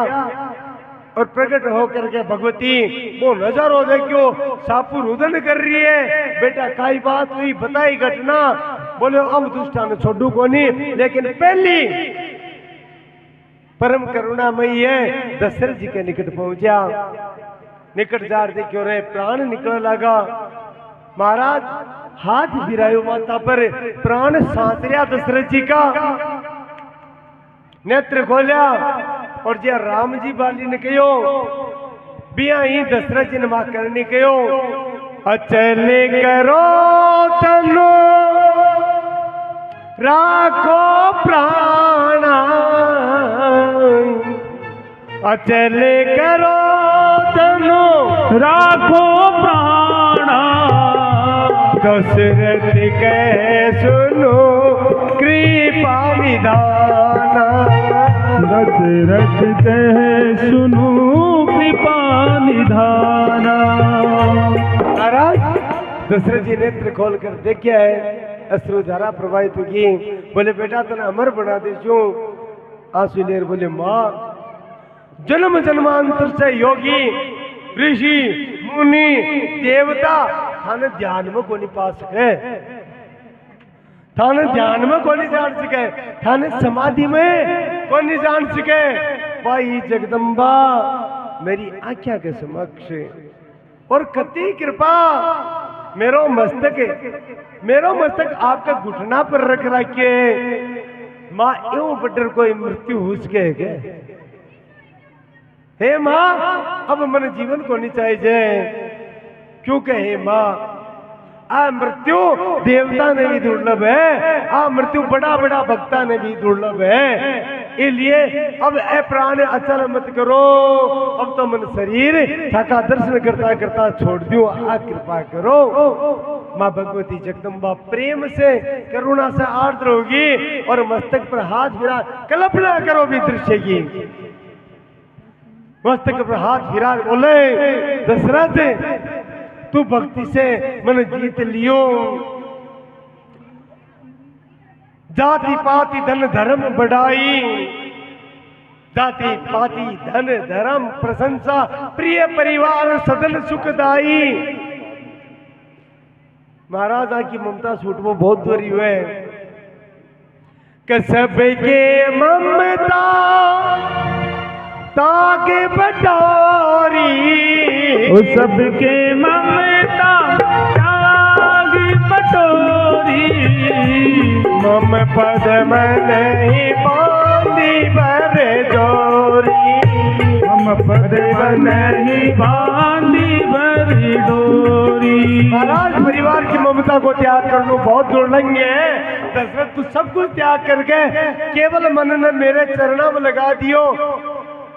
और प्रकट होकर के भगवती वो नजारो देखो सापू रुदन कर रही है। बेटा काई बात हुई बताई घटना। बोले अब दुष्टान छोड़ू को नहीं, लेकिन पहली परम करुणामयी है दशरथ जी के निकट पहुंचा। निकट जार देखो रे प्राण निकल लगा। महाराज हाथ गिरायो माता पर, प्राण सांस रहा दशरथ जी का। नेत्र खोलिया और जे राम जी बाली ने कहो बिया ही दशरथ जी ने मां करनी कहो अचले करो तनो राखो प्राणा, अचले करो तनो राखो प्राणा। दशरथ कह सुनो कृपा निधाना, दशरथ कह सुनो कृपा निधाना। महाराज दशरथ जी नेत्र खोल कर देखा है, अश्रुधारा प्रवाहित होगी। बोले बेटा तने अमर बना दे जो। आंसू लेर बोले माँ जन्म जन्मांतर से योगी ऋषि मुनि देवता थाने ध्यान में को नहीं पा सके, थाने ध्यान में को नहीं जान सके, थाने समाधि में को नहीं जान सके। भाई जगदम्बा मेरी आज्ञा के समक्ष और कति कृपा मेरो मस्तक आपके घुटना पर रख रखे। माँ यूं बटर कोई मृत्यु हो सके क्या? हे माँ अब मन जीवन को नहीं चाहिए, क्योंकि हे माँ आ मृत्यु देवता ने भी दुर्लभ है, आ मृत्यु बड़ा बड़ा भक्ता ने भी दुर्लभ है। इसलिए अब ए प्राण अचल मत करो, अब तो मन शरीर थका दर्शन करता करता छोड़ दियो, आ कृपा करो। माँ भगवती जगदम्बा प्रेम से करुणा से आर्द्र होगी और मस्तक पर हाथ फिरा। कल्पना करो भी दृश्य की, मस्तक पर हाथ फिरा बोले दशरथ तू भक्ति से मन जीत लियो, जाति पाति धन धर्म बढ़ाई, जाति पाति धन धर्म प्रशंसा प्रिय परिवार सदन सुखदाई। महाराजा की ममता छूट वो बहुत दूरी हुए कि सबके ममता ताके बटोरी, सबके ममता ताग बटोरी। मम पद में नहीं बांधी बर जोरी, हम पद में नहीं बांधी बर डोरी। महाराज परिवार की ममता को त्याग कर लो, बहुत दुर्लंघ है। दशरथ तू सब कुछ त्याग करके केवल मन ने मेरे चरणों में लगा दियो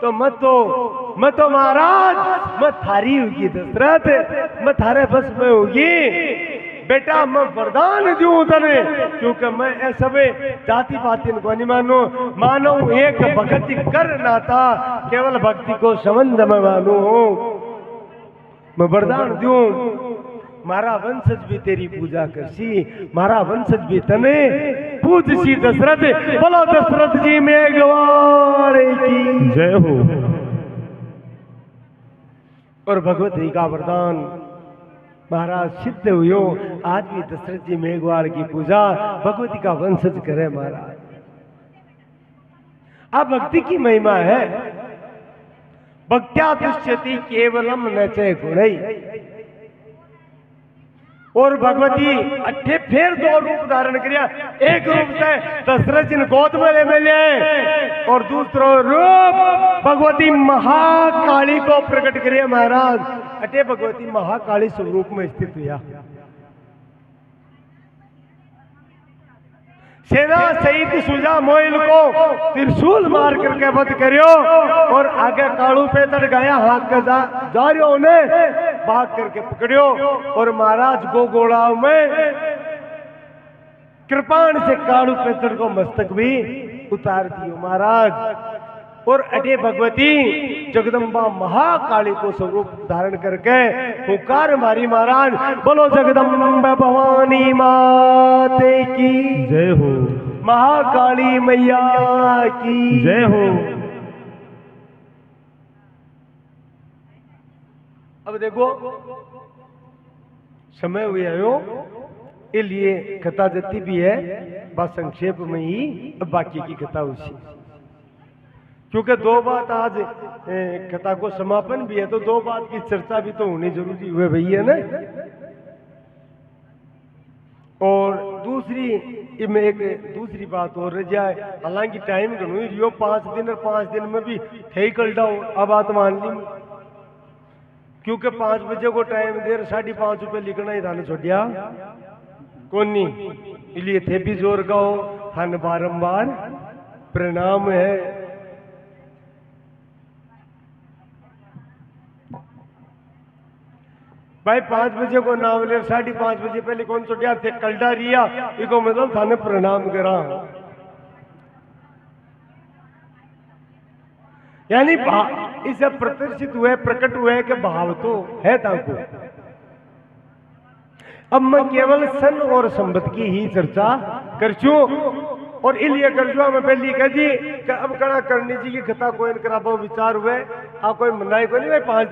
तो मत तो महाराज मैं थारी होगी दशरथ, मैं थारे बस में होगी। बेटा मैं वरदान दूं तने, क्योंकि मैं ऐसा जाति पाति को नहीं मानो एक भक्ति कर नाता, केवल भक्ति को संबंध में मानू। मैं वरदान दूं मारा वंशज भी तेरी पूजा करसी, मारा वंशज भी तने पूजसी। दशरथ बोलो दशरथ जी मेघवाड़े की जय हो। और भगवती का वरदान महाराज सिद्ध हुयो। आज भी दशरथ जी मेघवाड़ की पूजा भगवती का वंशज करे महाराज। अब भक्ति की महिमा है, भक्त्या तुष्यति केवलम न च गुणै। और भगवती अट्ठे फिर दो रूप धारण किया। एक रूप से दशरथ जी गोद में ले मिले और दूसरा रूप भगवती महाकाली को प्रकट करिए महाराज। अटे भगवती महाकाली स्वरूप में स्थित हुआ। सेना शहीद सुजा मोइल को त्रिशूल मार करके वध करियो और आगे कालू पे तड़ गया हाथ के जा रहे उन्हें भाग करके पकड़ियो और महाराज गोगोड़ाव में कृपाण से कालू पेतड़ को मस्तक भी उतार दियो महाराज। और अटे भगवती जगदम्बा महाकाली को स्वरूप धारण करके पुकार मारी महाराज, बोलो जगदम्बा भवानी माते की जय हो, महाकाली मैया की जय हो। अब देखो समय हुए आयो इसलिए कथा जती भी है बस संक्षेप में ही, अब बाकी की कथा उसी, क्योंकि दो बात आज कथा को समापन भी है तो दो बात की चर्चा भी तो होनी जरूरी हुए भैया ना। और दूसरी में एक दूसरी बात और रह जाए, हालांकि टाइम घणो रियो 5 दिन और 5 दिन में भी थे कल डाओ अब बात मान ली, क्योंकि 5 बजे को टाइम देर 5.5 रुपये लिखना ही थाने छोड़िया कोनी, इसलिए थे भी जोर गाओ थाने बारंबार प्रणाम है। भाई 5 बजे को नाम ले 5:30 बजे पहले कौन छोड़िया थे कलडा रिया, इको मतलब थाने प्रणाम करा, यानी इसे प्रदर्शित हुए प्रकट हुए कि भाव तो है ताको। अब मैं केवल सन और संबत की ही चर्चा कर चू और इलिए कर चू मैं पहली कह दी कि अब कड़ा करनी चाहिए कथा कोई कराबो विचार हुए आ कोई मनाई को नहीं भाई 5 दिन